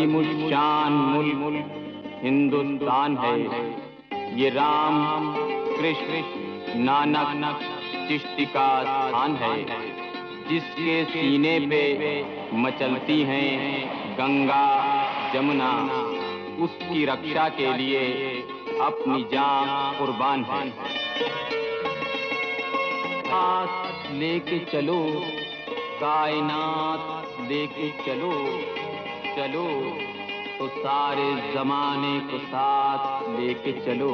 अजीमुश्शान मुल्क हिंदुस्तान है। ये राम कृष्ण नानक चिश्ती का स्थान है, जिसके सीने पे मचलती हैं गंगा जमुना, उसकी रक्षा के लिए अपनी जान कुर्बान है। साथ लेके चलो कायनात लेके चलो, चलो तो सारे जमाने को साथ लेके चलो।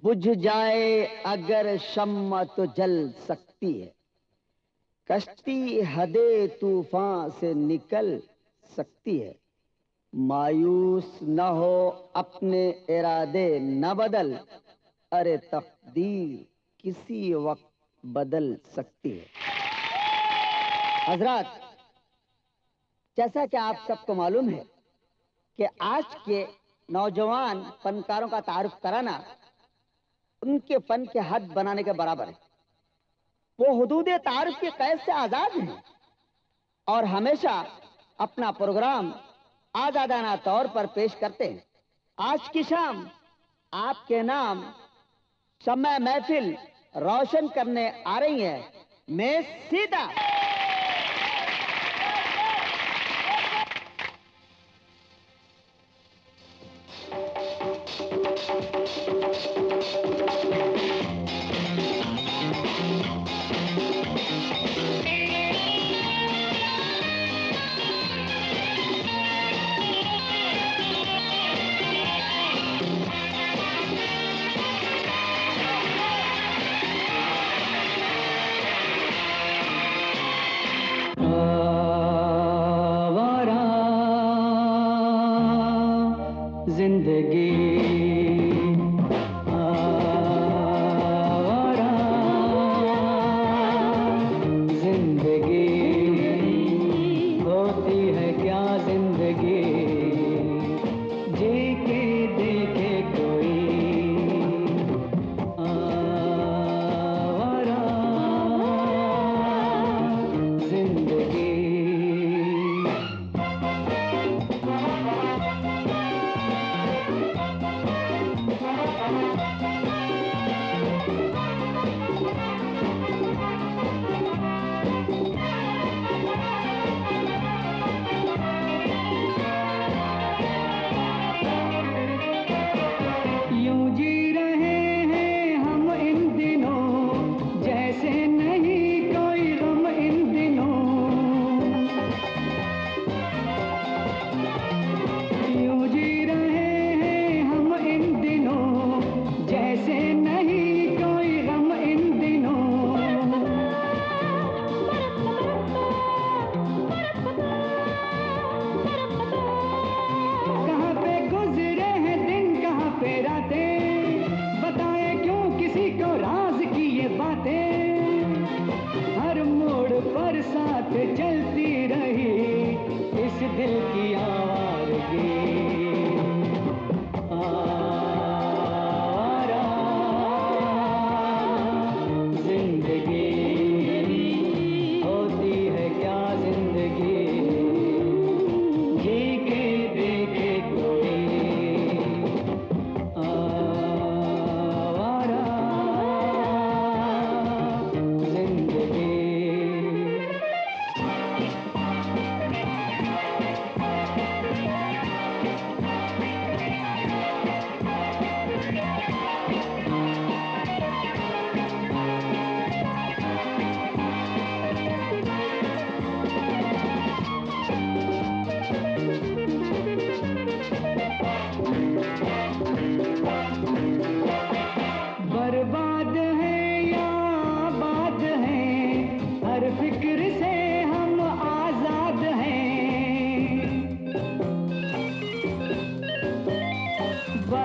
बुझ जाए अगर शम्मा तो जल सकती है, कश्ती हदे तूफान से निकल सकती है। मायूस न हो अपने इरादे न बदल, अरे तकदीर किसी वक्त बदल सकती है। हजरात, जैसा कि आप सबको मालूम है कि आज के नौजवान फनकारों का तारुफ कराना उनके फन के हद बनाने के बराबर है। वो हुदूद तारुफ के कैद से आजाद हैं और हमेशा अपना प्रोग्राम आजादाना तौर पर पेश करते हैं। आज की शाम आपके नाम शम्मा महफिल रोशन करने आ रही है मैं सीता।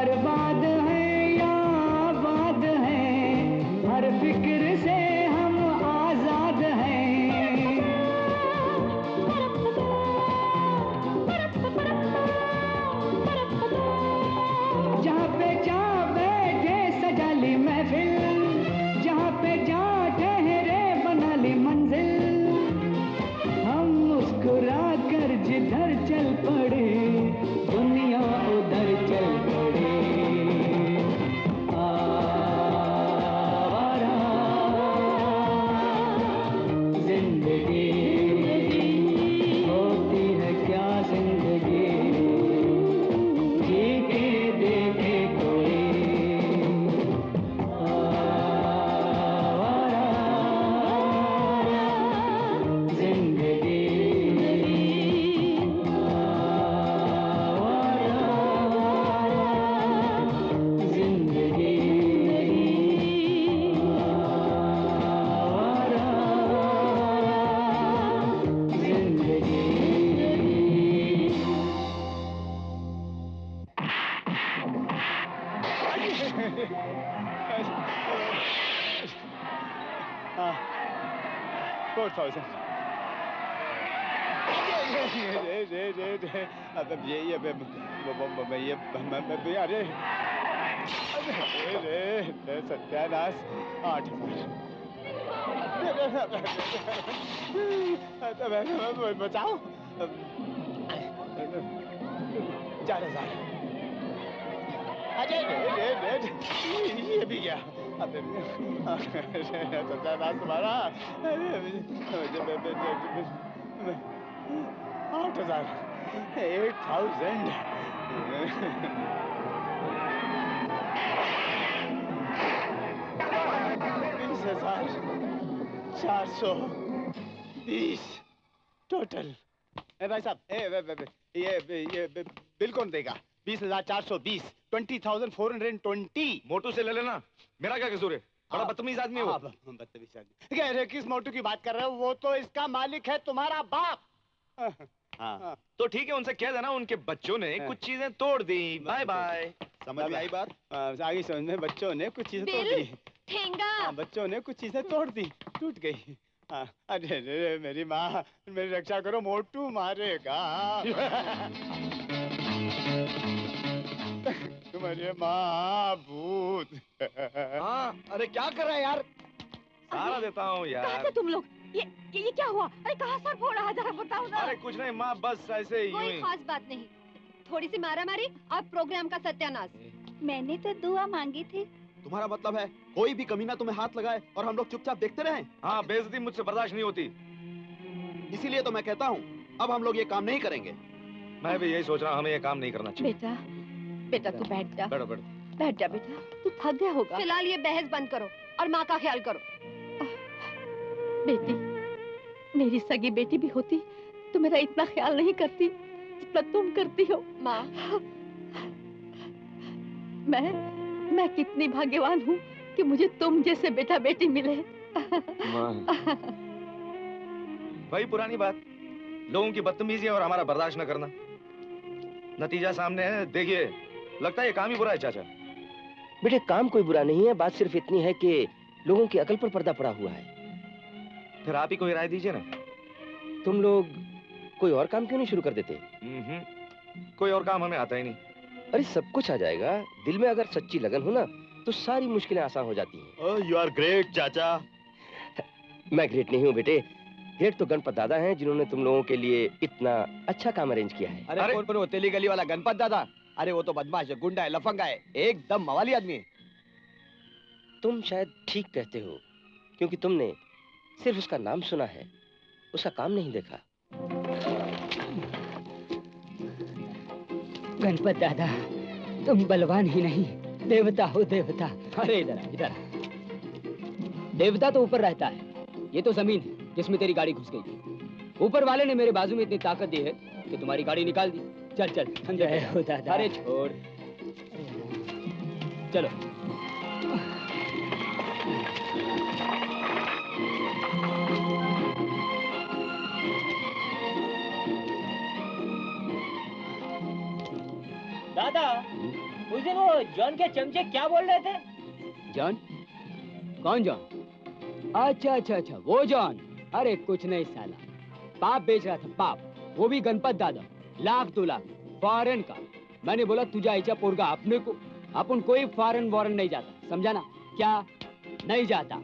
बर्बाद है या आबाद है, हर फिक्र से हम आजाद हैं। जहाँ पे जा बैठे सजा ली महफिल, जहाँ पे जा ठहरे बना ली मंजिल, हम मुस्कुरा कर जिधर चल पड़े दुनिया उधर चल पड़े। आवारा जिंदगी होती है क्या जिंदगी, जी के देखे कोई। आवारा जिंदगी, सत्यानाश 8,000 बचाओ। 4,000। अरे ये भी गया। सत्यानाश तुम्हारा। 8,000 8,000 20,420 टोटल। भाई साहब, ये बिल कौन देगा? 20,420, 20,420। मोटू से ले लेना, मेरा क्या कसूर है? बड़ा बदतमीज आदमी है वो। बदतमीज आदमी। कह रहे किस मोटू की बात कर रहे हो? वो तो इसका मालिक है, तुम्हारा बाप। हाँ, तो ठीक है, उनसे कह देना उनके बच्चों ने कुछ चीजें तोड़ दी। Bye bye. समझ में आई बात? आगे समझ में, बच्चों ने कुछ चीजें तोड़ दी। ठेंगा। बच्चों ने कुछ चीजें तोड़ दी, टूट गई। अरे मेरी माँ, मेरी रक्षा करो, मोटू मारेगा। तुम्हारी माँ भूत। हाँ, अरे क्या कर रहा है यार? सारा देता हूँ यार। कहाँ थे तुम लोग? ये क्या हुआ? अरे कहाँ सर फोड़ रहा है, जरा बताओ ना। अरे कुछ नहीं माँ, बस ऐसे ही। कोई खास बात नहीं, थोड़ी सी मारामारी और प्रोग्राम का सत्यानाश। मैंने तो दुआ मांगी थी। तुम्हारा मतलब है कोई भी कमीना तुम्हें हाथ लगाए और हम लोग चुपचाप देखते रहें? हाँ, बेइज्जती मुझसे बर्दाश्त नहीं होती। इसीलिए तो मैं कहता हूँ अब हम लोग ये काम नहीं करेंगे। मैं भी यही सोच रहा हूँ, हमें ये काम नहीं करना चाहिए। बेटा, बेटा तू बैठ जा। बैठो बैठो। बैठ जा बेटा, तू थक गया होगा। फिलहाल ये बहस बंद करो और माँ का ख्याल करो। बेटी, मेरी सगी बेटी भी होती तो मेरा इतना ख्याल नहीं करती जितना तुम करती हो। माँ, मैं कितनी भाग्यवान हूँ कि मुझे तुम जैसे बेटा बेटी मिले। वही पुरानी बात, लोगों की बदतमीजी और हमारा बर्दाश्त न करना। नतीजा सामने है, देखिए। लगता है ये काम ही बुरा है चाचा। बेटे काम कोई बुरा नहीं है, बात सिर्फ इतनी है कि लोगों की अकल पर पर्दा पड़ा हुआ है। फिर आप ही कोई राय दीजिए ना। तुम लोग कोई और काम क्यों नहीं शुरू कर देते? कोई और काम हमें आता ही नहीं। अरे सब कुछ आ जाएगा, दिल में अगर सच्ची लगन हो ना तो सारी मुश्किलें आसान हो जाती हैं। यू आर ग्रेट चाचा। मैं ग्रेट नहीं हूँ बेटे, ग्रेट तो गणपत दादा हैं जिन्होंने तुम लोगों के लिए इतना अच्छा काम अरेंज किया है। अरे कौन वो तेली गली वाला गणपत दादा? अरे वो तो बदमाश है, गुंडा है, लफंगा है, एकदम मवाली आदमी है। तुम शायद ठीक कहते हो, क्योंकि तुमने सिर्फ उसका नाम सुना है, उसका काम नहीं देखा। गणपत दादा, तुम बलवान ही नहीं, देवता हो देवता। अरे इधर इधर, देवता तो ऊपर रहता है, ये तो जमीन है जिसमें तेरी गाड़ी घुस गई थी। ऊपर वाले ने मेरे बाजू में इतनी ताकत दी है कि तुम्हारी गाड़ी निकाल दी। चल चल जय हो दादा। अरे छोड़, चलो। दादा, उस दिन वो जॉन के चमचे क्या बोल रहे थे? जॉन? कौन जॉन? अच्छा अच्छा अच्छा, वो जॉन। अरे कुछ नहीं साला, पाप बेच रहा था, पाप। वो भी गणपत दादा, 1-2 लाख फॉरेन का। मैंने बोला तुझा ऐसा पोरगा अपने को, अपन कोई फॉरेन वॉरेन नहीं जाता, समझा ना? क्या नहीं जाता?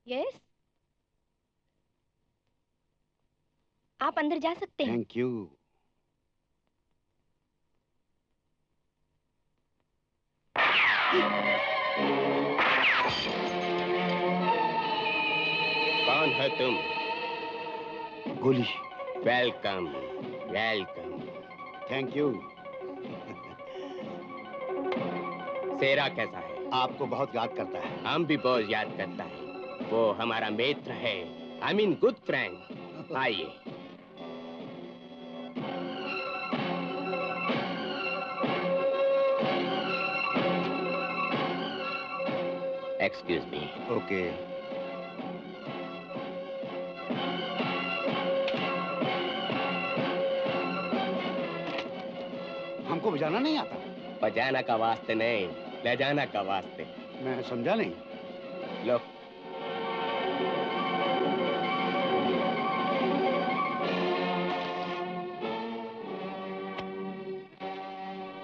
यस, आप अंदर जा सकते हैं। Thank you. कौन है तुम? गोली। Welcome welcome. Thank you. Shera कैसा है? आपको बहुत याद करता है। हम भी बहुत याद करता है। वो हमारा मित्र है, आई मीन गुड फ्रेंड। आइए। Excuse me. ओके। हमको बजाना नहीं आता। बजाना का वास्ते नहीं, ले जाना का वास्ते। मैं समझा नहीं। लो।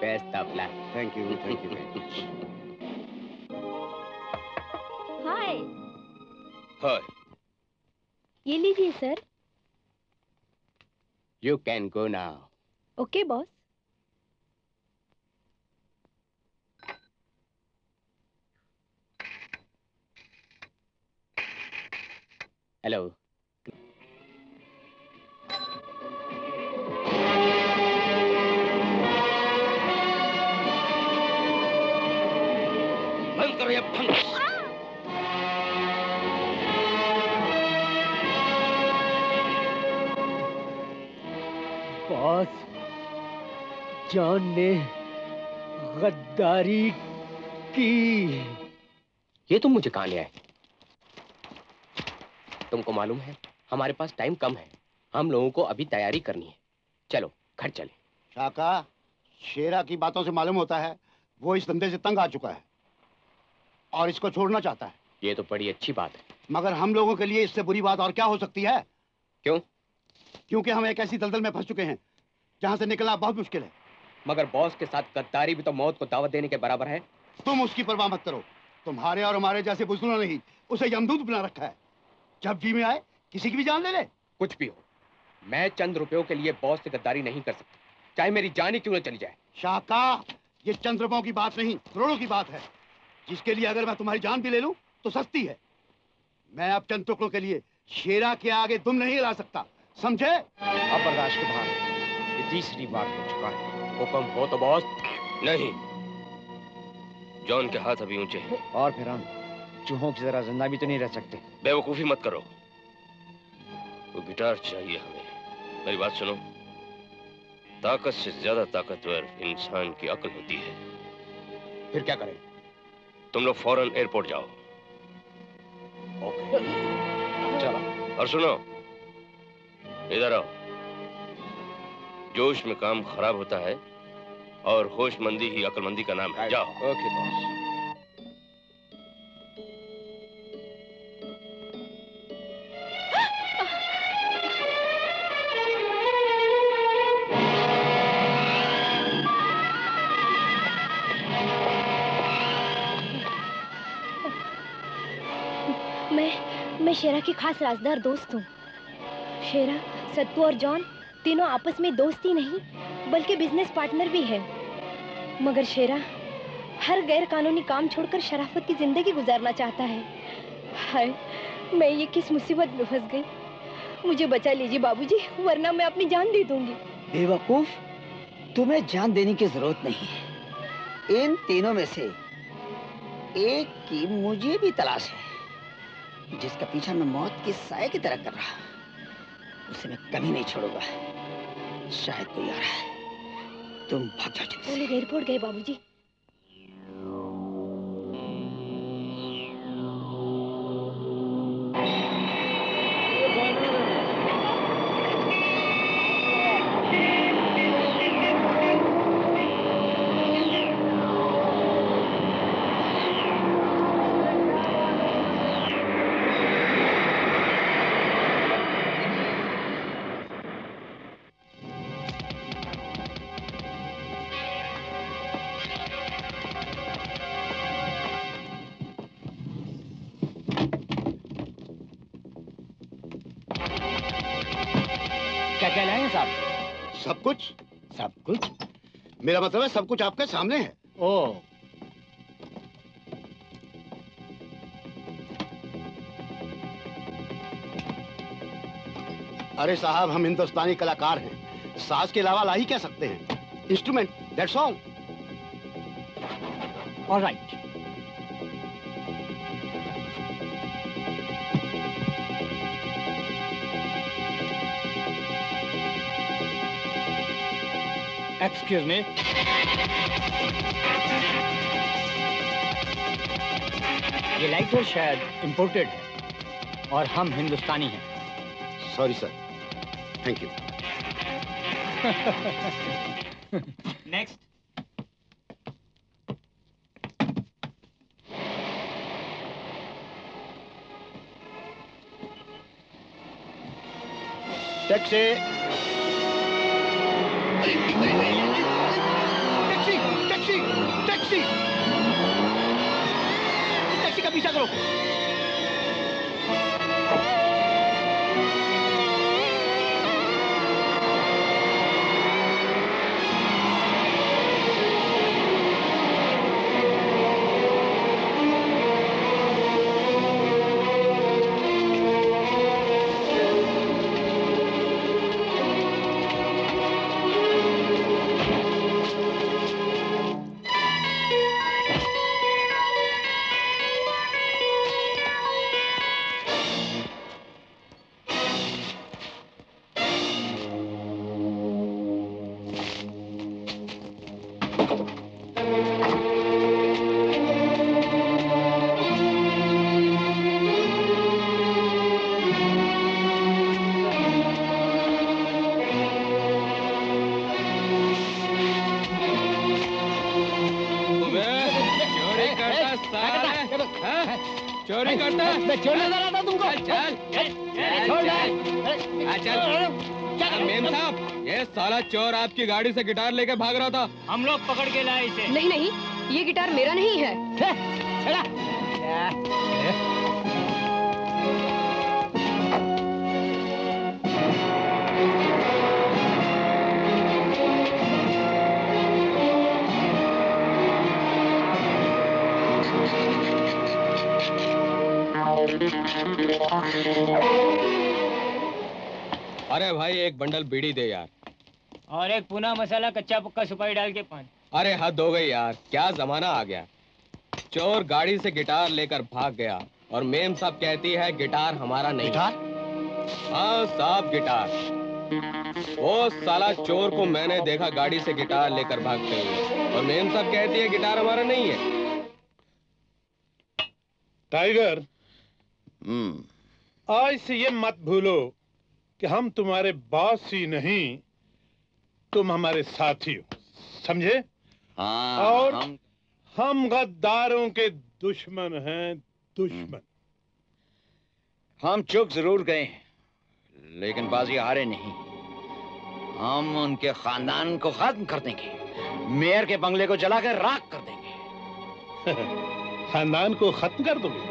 Best of luck. Thank you very much. Hi. Hi. ये लीजिए sir. You can go now. Okay boss. Hello. बंद करो ये भंग। बॉस, जॉन ने गद्दारी की। ये तुम मुझे कहाँ ले आए? तुमको मालूम है हमारे पास टाइम कम है, हम लोगों को अभी तैयारी करनी है। चलो घर चले। शाका, शेरा की बातों से मालूम होता है वो इस धंधे से तंग आ चुका है और इसको छोड़ना चाहता है। ये तो बड़ी अच्छी बात है। मगर हम लोगों के लिए इससे बुरी बात और क्या हो सकती है? क्यों? क्योंकि हम एक ऐसी दलदल में फंस चुके हैं जहां से निकलना बहुत मुश्किल है। मगर बॉस के साथ गद्दारी भी तो मौत को दावत देने के बराबर है। तुम उसकी परवाह मत करो। तुम्हारे और हमारे जैसे बुजुर्गों ने ही उसे यमदूत बना रखा है। जब जी में आए किसी की भी जान ले ले। कुछ भी हो, मैं चंद रुपयों के लिए बॉस से गद्दारी नहीं कर सकता, चाहे मेरी जान ही क्यों न चली जाए। शाका, ये चंद रुपयों की बात नहीं, करोड़ों की बात है, जिसके लिए अगर मैं तुम्हारी जान भी ले लूं तो सस्ती है। मैं अब चंद टुकड़ों के लिए शेरा के आगे दुम नहीं हिला सकता, समझे? अब बर्दाश्त के बाहर। ये तीसरी बार हो चुका है। हुक्म हो तो बॉस। नहीं, जॉन के हाथ अभी ऊंचे हैं। और फिर हम चूहों की जरा जिंदा भी तो नहीं रह सकते। बेवकूफी मत करो। वो गिटार चाहिए हमें। मेरी बात सुनो, ताकत से ज्यादा ताकतवर इंसान की अक्ल होती है। फिर क्या करें? तुम लोग फौरन एयरपोर्ट जाओ। ओके। चलो। और सुनो, इधर आओ। जोश में काम खराब होता है और होशमंदी ही अक्लमंदी का नाम है। जाओ। Okay boss. मैं शेरा की खास राजदार दोस्त हूँ। शेरा, सत्तू और जॉन तीनों आपस में दोस्त ही नहीं बल्कि बिजनेस पार्टनर भी है। मगर शेरा हर गैर कानूनी काम छोड़कर शराफत की जिंदगी गुजारना चाहता है। हाय, मैं ये किस मुसीबत में फंस गई। मुझे बचा लीजिए बाबूजी, वरना मैं अपनी जान दे दूंगी। बेवकूफ, तुम्हें जान देने की जरूरत नहीं है। इन तीनों में से एक की मुझे भी तलाश है, जिसका पीछा मैं मौत के साए की तरह कर रहा हूं। उसे मैं कभी नहीं छोड़ूंगा। शायद कोई आ रहा है, तुम भाग जाओ जल्दी से। वो लोग एयरपोर्ट गए बाबूजी। क्या क्या लाए हैं साहब? सब कुछ। सब कुछ? मेरा मतलब है सब कुछ आपके सामने है। ओ, अरे साहब, हम हिंदुस्तानी कलाकार हैं, साज के अलावा ला ही क्या सकते हैं? Instrument, that's all. Alright. Excuse me. ये लाइटर शायद इंपोर्टेड है और हम हिंदुस्तानी हैं। Sorry sir, thank you. Next. Taxi taxi taxi taxi taxi का पीछा करो। चोरी करता है? मैं चोरी नजर आता तुमको? चल चल। मेम साहब, ये साला चोर आपकी गाड़ी से गिटार लेके भाग रहा था। हम लोग पकड़ के लाए इसे। नहीं नहीं, ये गिटार मेरा नहीं है। अरे भाई, एक बंडल बीड़ी दे यार। और एक पूना मसाला कच्चा पक्का सुपारी डाल के पान। अरे हद हो गई यार, क्या जमाना आ गया। चोर गाड़ी से गिटार लेकर भाग गया और मेम साहब कहती है गिटार हमारा नहीं। गिटार? हाँ साहब, गिटार। वो साला चोर को मैंने देखा गाड़ी से गिटार लेकर भागते हुए, और मेम साहब कहती है गिटार हमारा नहीं है। टाइगर, आज से ये मत भूलो कि हम तुम्हारे बॉस ही नहीं, तुम हमारे साथी हो, समझे? हाँ, और हम गद्दारों के दुश्मन हैं, दुश्मन। हम चूक जरूर गए हैं, लेकिन बाजी हारे नहीं। हम उनके खानदान को खत्म कर देंगे, मेयर के बंगले को जलाकर राख कर देंगे। खानदान को खत्म कर दोगे?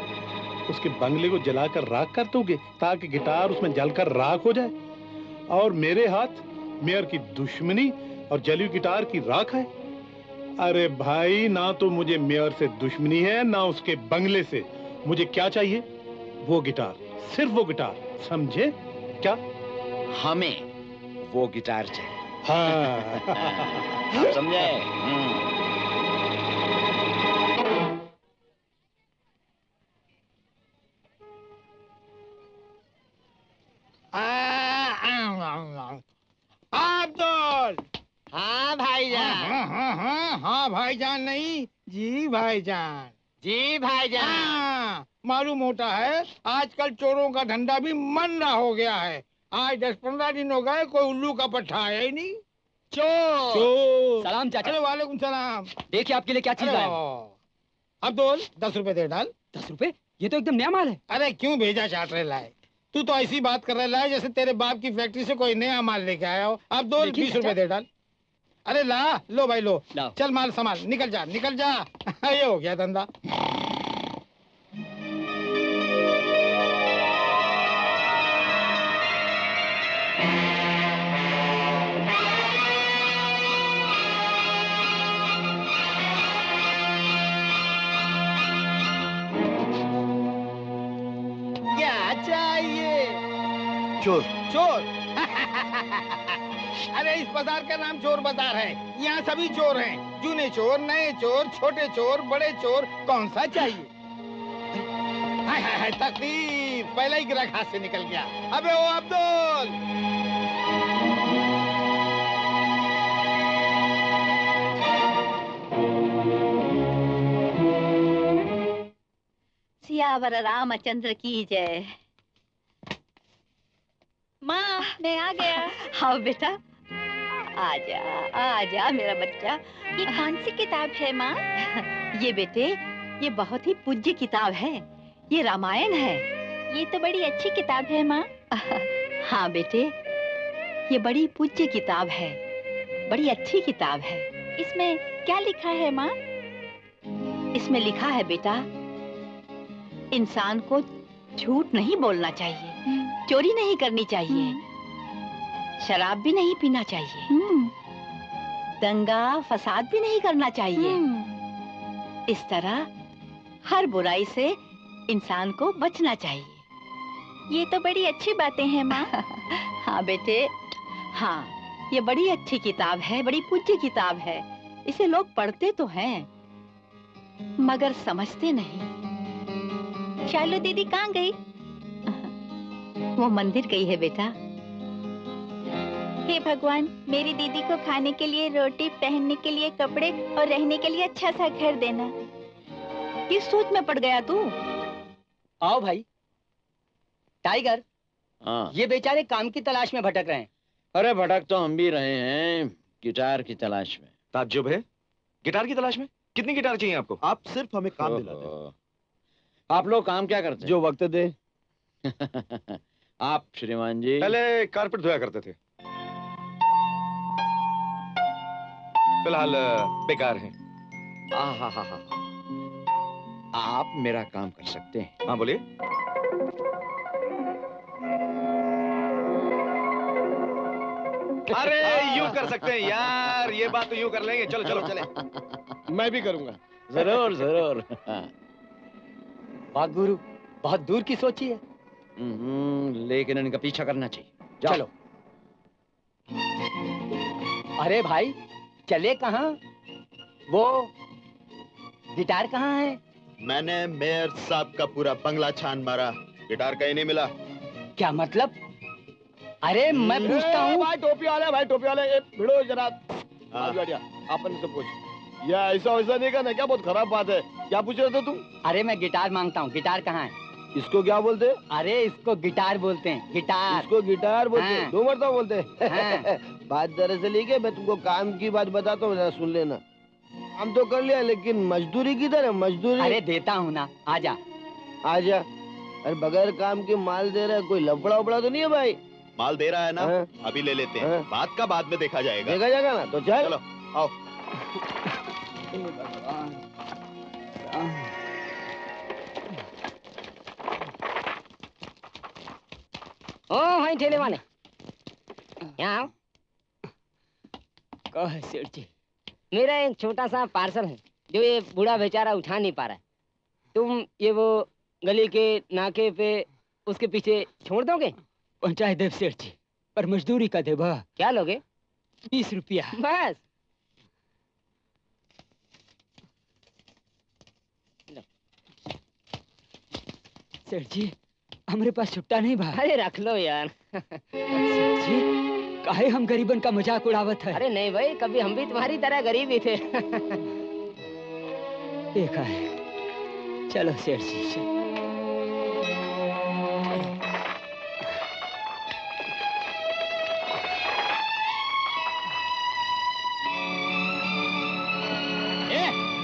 उसके बंगले को जलाकर राख कर दोगे ताकि गिटार उसमें जलकर राख हो जाए? और मेरे हाथ मेयर की दुश्मनी और जली हुई गिटार की राख है? अरे भाई, ना तो मुझे मेयर से दुश्मनी है ना उसके बंगले से। मुझे क्या चाहिए? वो गिटार, सिर्फ वो गिटार, समझे? क्या? हमें वो गिटार चाहिए। हाँ। आप समझे? अब्दुल। हाँ भाईजान। हाँ भाईजान नहीं, जी भाईजान। जी भाईजान। हाँ, मालूम होता है आजकल चोरों का धंधा भी मंदा हो गया है। आज 10-15 दिन हो गए कोई उल्लू का पट्टा आया ही नहीं। चोर। सलाम चाचा। अरे वालेकुम सलाम। देखिए आपके लिए क्या चीज लाया। अब्दुल, 10 रुपए दे डाल। 10 रुपए? ये तो एकदम नया माल है। अरे क्यों भेजा चाट रहे लाए? तू तो ऐसी बात कर रहा है जैसे तेरे बाप की फैक्ट्री से कोई नया माल लेके आया हो। अब 20 रुपए दे डाल। अरे ला, लो भाई लो। चल माल संभाल, निकल जा निकल जा। ये हो गया धंधा। चाहिए? चोर। चोर? अरे इस बाजार का नाम चोर बाजार है। यहाँ सभी चोर हैं। जूने चोर, नए चोर, छोटे चोर, बड़े चोर। कौन सा चाहिए? हाय हाय हाय, तकलीफ, पहला ही ग्राहक हाथ से निकल गया। अबे ओ अब्दुल! सियावर रामचंद्र की जय। माँ, मैं आ गया। हाँ बेटा, आजा आजा मेरा बच्चा। ये कौन सी किताब है माँ? ये बेटे, ये बहुत ही पूज्य किताब है। ये रामायण है। ये तो बड़ी अच्छी किताब है माँ। हाँ बेटे, ये बड़ी पूज्य किताब है, बड़ी अच्छी किताब है। इसमें क्या लिखा है माँ? इसमें लिखा है बेटा, इंसान को झूठ नहीं बोलना चाहिए, चोरी नहीं करनी चाहिए, शराब भी नहीं पीना चाहिए, दंगा फसाद भी नहीं करना चाहिए। इस तरह हर बुराई से इंसान को बचना चाहिए। ये तो बड़ी अच्छी बातें हैं माँ। हाँ बेटे, हाँ, ये बड़ी अच्छी किताब है, बड़ी पूज्य किताब है। इसे लोग पढ़ते तो हैं, मगर समझते नहीं। शालू दीदी कहाँ गई? वो मंदिर गई है बेटा। हे भगवान, मेरी दीदी को खाने के लिए रोटी, पहनने के लिए कपड़े और रहने के लिए अच्छा सा घर देना। किस सोच में पड़ गया तू? आओ भाई। टाइगर, हाँ। ये बेचारे काम की तलाश में भटक रहे हैं। अरे भटक तो हम भी रहे हैं, गिटार की तलाश में। ताज्जुब है, गिटार की तलाश में? कितनी गिटार चाहिए आपको? आप सिर्फ हमें काम दिलाते हैं। आप लोग काम क्या करते हैं? जो वक्त दे। आप श्रीमान जी? पहले कारपेट धोया करते थे, फिलहाल बेकार हैं। आप मेरा काम कर सकते हैं। हाँ बोलिए। अरे यूं कर सकते हैं यार, ये बात तो यूं कर लेंगे। चलो चलो चले। मैं भी करूंगा। जरूर जरूर। वाह गुरु, बहुत दूर की सोची है। लेकिन इनका पीछा करना चाहिए। चलो। अरे भाई, चले कहाँ? वो गिटार कहाँ है? मैंने मेयर साहब का पूरा बंगला छान मारा, गिटार कहीं नहीं मिला। क्या मतलब? अरे मैं पूछता हूँ। भाई टोपी वाले, भाई टोपी वाले, भिड़ो जरा। अपन से पूछ। ये ऐसा वैसा नहीं करना, क्या बहुत खराब बात है। क्या पूछ रहे थे तुम? अरे मैं गिटार मांगता हूँ, गिटार कहाँ है? इसको क्या बोलते? अरे इसको गिटार बोलते हैं, गिटार। इसको गिटार बोलते हैं? हाँ। दो मरतबा बोलते हैं। हाँ। बात दरअसल ये, मैं तुमको काम की बात बताता हूँ, जरा सुन लेना। काम तो कर लिया, लेकिन मजदूरी किधर है? मजदूरी। अरे देता हूँ ना, आजा। आजा। अरे बगैर काम के माल दे रहा है, कोई लफड़ा उपड़ा तो नहीं है भाई? माल दे रहा है ना? हाँ। अभी ले लेते हैं। हाँ। बात का बाद में देखा जाएगा। देखा जाएगा ना, तो चल। चलो आओ। ओ भाई ठेले वाले, यहाँ आओ। कहो सेठ जी। मेरा एक छोटा सा पार्सल है जो ये बूढ़ा बेचारा उठा नहीं पा रहा है। तुम ये वो गली के नाके पे उसके पीछे छोड़ दोगे? पहुंचाए देव सेठ जी, पर मजदूरी का देवा। क्या लोगे? 20 रुपया बस। सेठ जी, हमारे पास छुट्टा नहीं बा। अरे रख लो यार। सेठ जी, काहे हम गरीबन का मजाक उड़ावत है? अरे नहीं भाई, कभी हम भी तुम्हारी तरह गरीब ही थे। देखा है। चलो सेठ जी।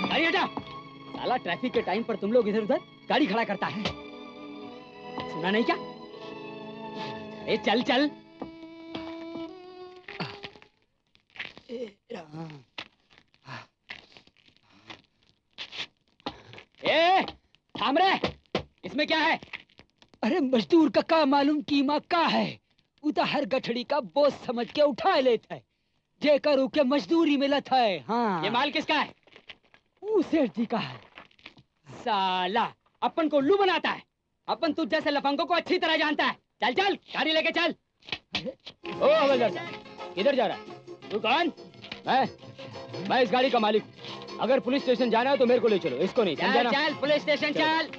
गाड़ी हटा। साला ट्रैफिक के टाइम पर तुम लोग इधर उधर गाड़ी खड़ा करता है, सुना नहीं क्या? अरे चल चल। ए, थाम रे, इसमें क्या है? अरे मजदूर का मालूम कीमा का है, उता हर गठड़ी का बोझ समझ के उठा लेता है, जेकर उके मजदूरी मिलत है। हाँ, ये माल किसका है? सेठ जी का है। साला अपन को उल्लू बनाता है। अपन तुझ जैसे लफंगों को अच्छी तरह जानता है। चल चल गाड़ी लेके चल। ओ हवलदार साहब, किधर जा रहा है? तू कौन? मैं इस गाड़ी का मालिक हूँ। अगर पुलिस स्टेशन जाना है तो मेरे को ले चलो, इसको नहीं। समझा ना? चल पुलिस स्टेशन चल।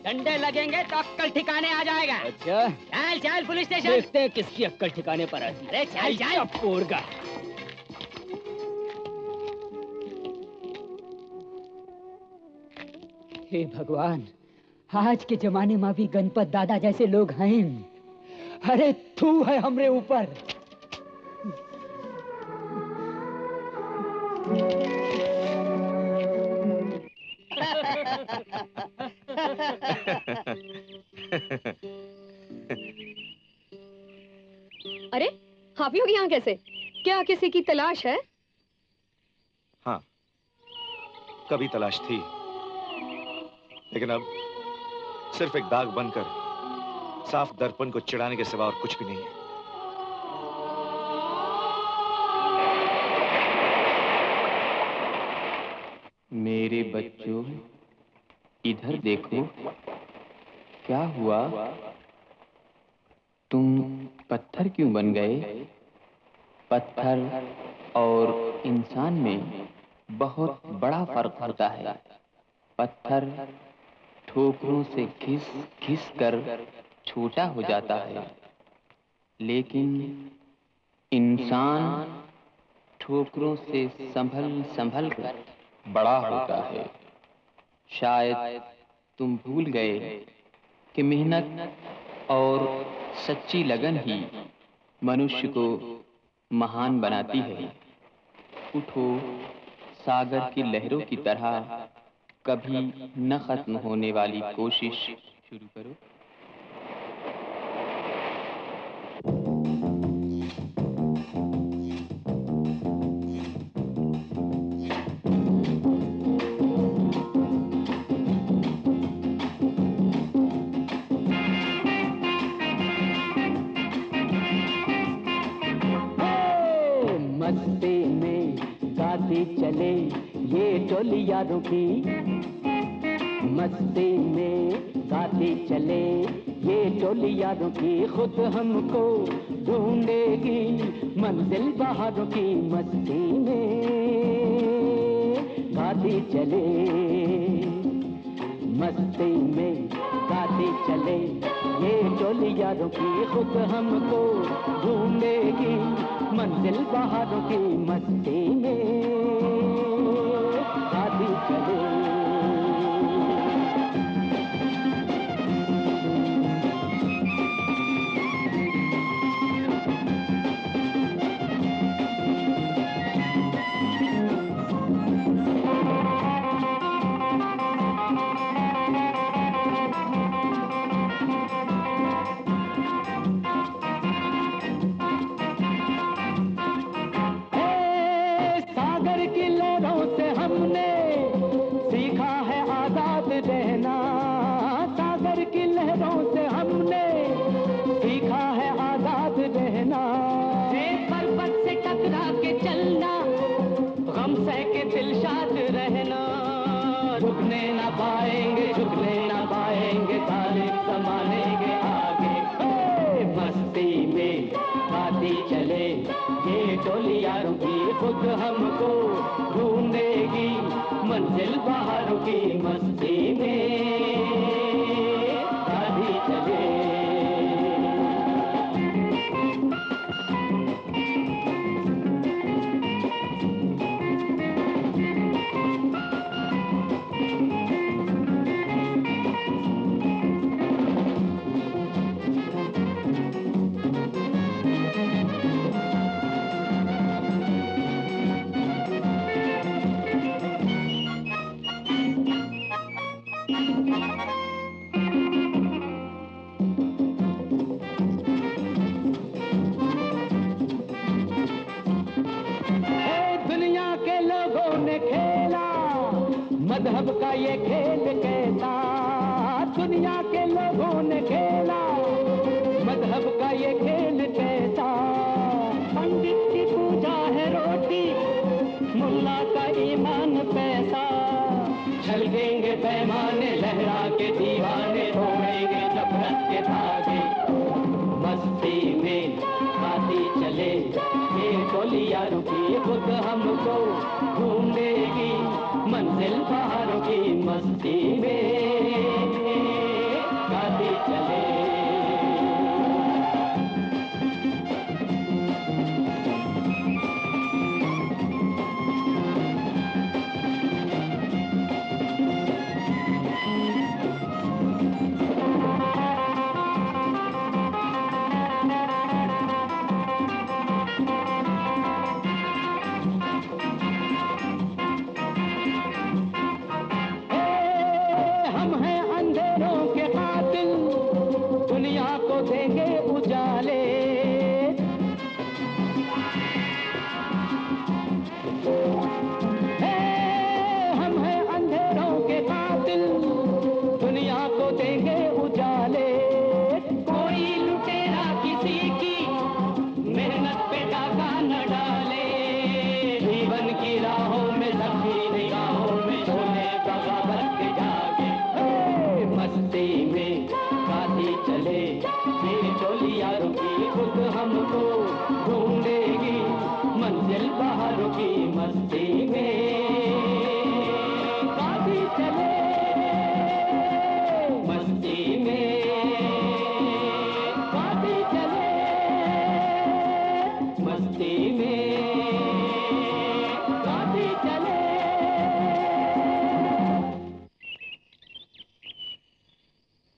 डंडे लगेंगे तो अक्कल ठिकाने आ जाएगा। अच्छा चल चल पुलिस स्टेशन। देखते हैं किसकी अक्कल ठिकाने पर आती है। अरे चल चल। पोरगा। हे भगवान, आज के जमाने में भी गणपत दादा जैसे लोग हैं। अरे तू है हमरे ऊपर। अरे आप लोग यहाँ कैसे? क्या किसी की तलाश है? हाँ, कभी तलाश थी, लेकिन अब सिर्फ एक दाग बनकर साफ दर्पण को चिढ़ाने के सिवा और कुछ भी नहीं है। मेरे बच्चों, इधर देखो। क्या हुआ? तुम पत्थर क्यों बन गए? पत्थर और इंसान में बहुत बड़ा फर्क होता है। पत्थर ठोकरों से घिस घिस कर छोटा हो जाता है, लेकिन इंसान ठोकरों से संभल संभल कर बड़ा होता है। शायद तुम भूल गए कि मेहनत और सच्ची लगन ही मनुष्य को महान बनाती है। उठो, सागर की लहरों की तरह कभी न खत्म होने वाली कोशिश शुरू करो। मस्ती में गाती चले ये टोली यारों की, मस्ती में गाती चले ये टोली यारों की। खुद हमको ढूंढेगी मंजिल बहारों की। मस्ती में गाती चले, मस्ती में गाती चले ये टोली यारों की। खुद हमको ढूंढेगी मंजिल बहारों की। मस्ती में गाती चले। झुकने ना पाएंगे, झुकने ना पाएंगे, तारीफ संभालेंगे आगे। मस्ती में गाती चले ये टोली यारों की। खुद हमको ढूंढेगी मंजिल बहारों की। मस्ती में गाती चले। मजहब का ये खेल कैसा दुनिया के लोगों ने खेला। मजहब का ये खेल कैसा। पंडित की पूजा है रोटी, मुल्ला का ईमान पैसा। छलकेंगे पैमाने, लहरा के दीवाने, तोड़ेंगे भागे, मस्ती में गाती चले, ये टोलियां रुकी खुद हमको ढूंढेगी, मंजिल पहाड़ों की मस्ती में गाती चले।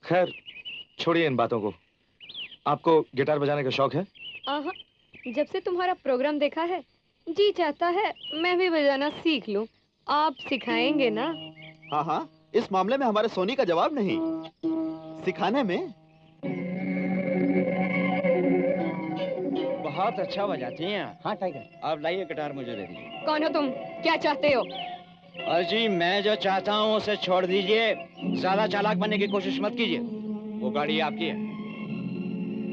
खैर छोड़िए इन बातों को। आपको गिटार बजाने का शौक है? जब से तुम्हारा प्रोग्राम देखा है जी चाहता है मैं भी बजाना सीख लूं। आप सिखाएंगे ना? हाँ हाँ, इस मामले में हमारे सोनी का जवाब नहीं। सिखाने में बहुत अच्छा बजाती हैं। हाँ टाइगर, आप लाइए गिटार मुझे दे दीजिए। कौन हो तुम? क्या चाहते हो? अजी मैं जो चाहता हूँ उसे छोड़ दीजिए, ज्यादा चालाक बनने की कोशिश मत कीजिए। वो गाड़ी आपकी है?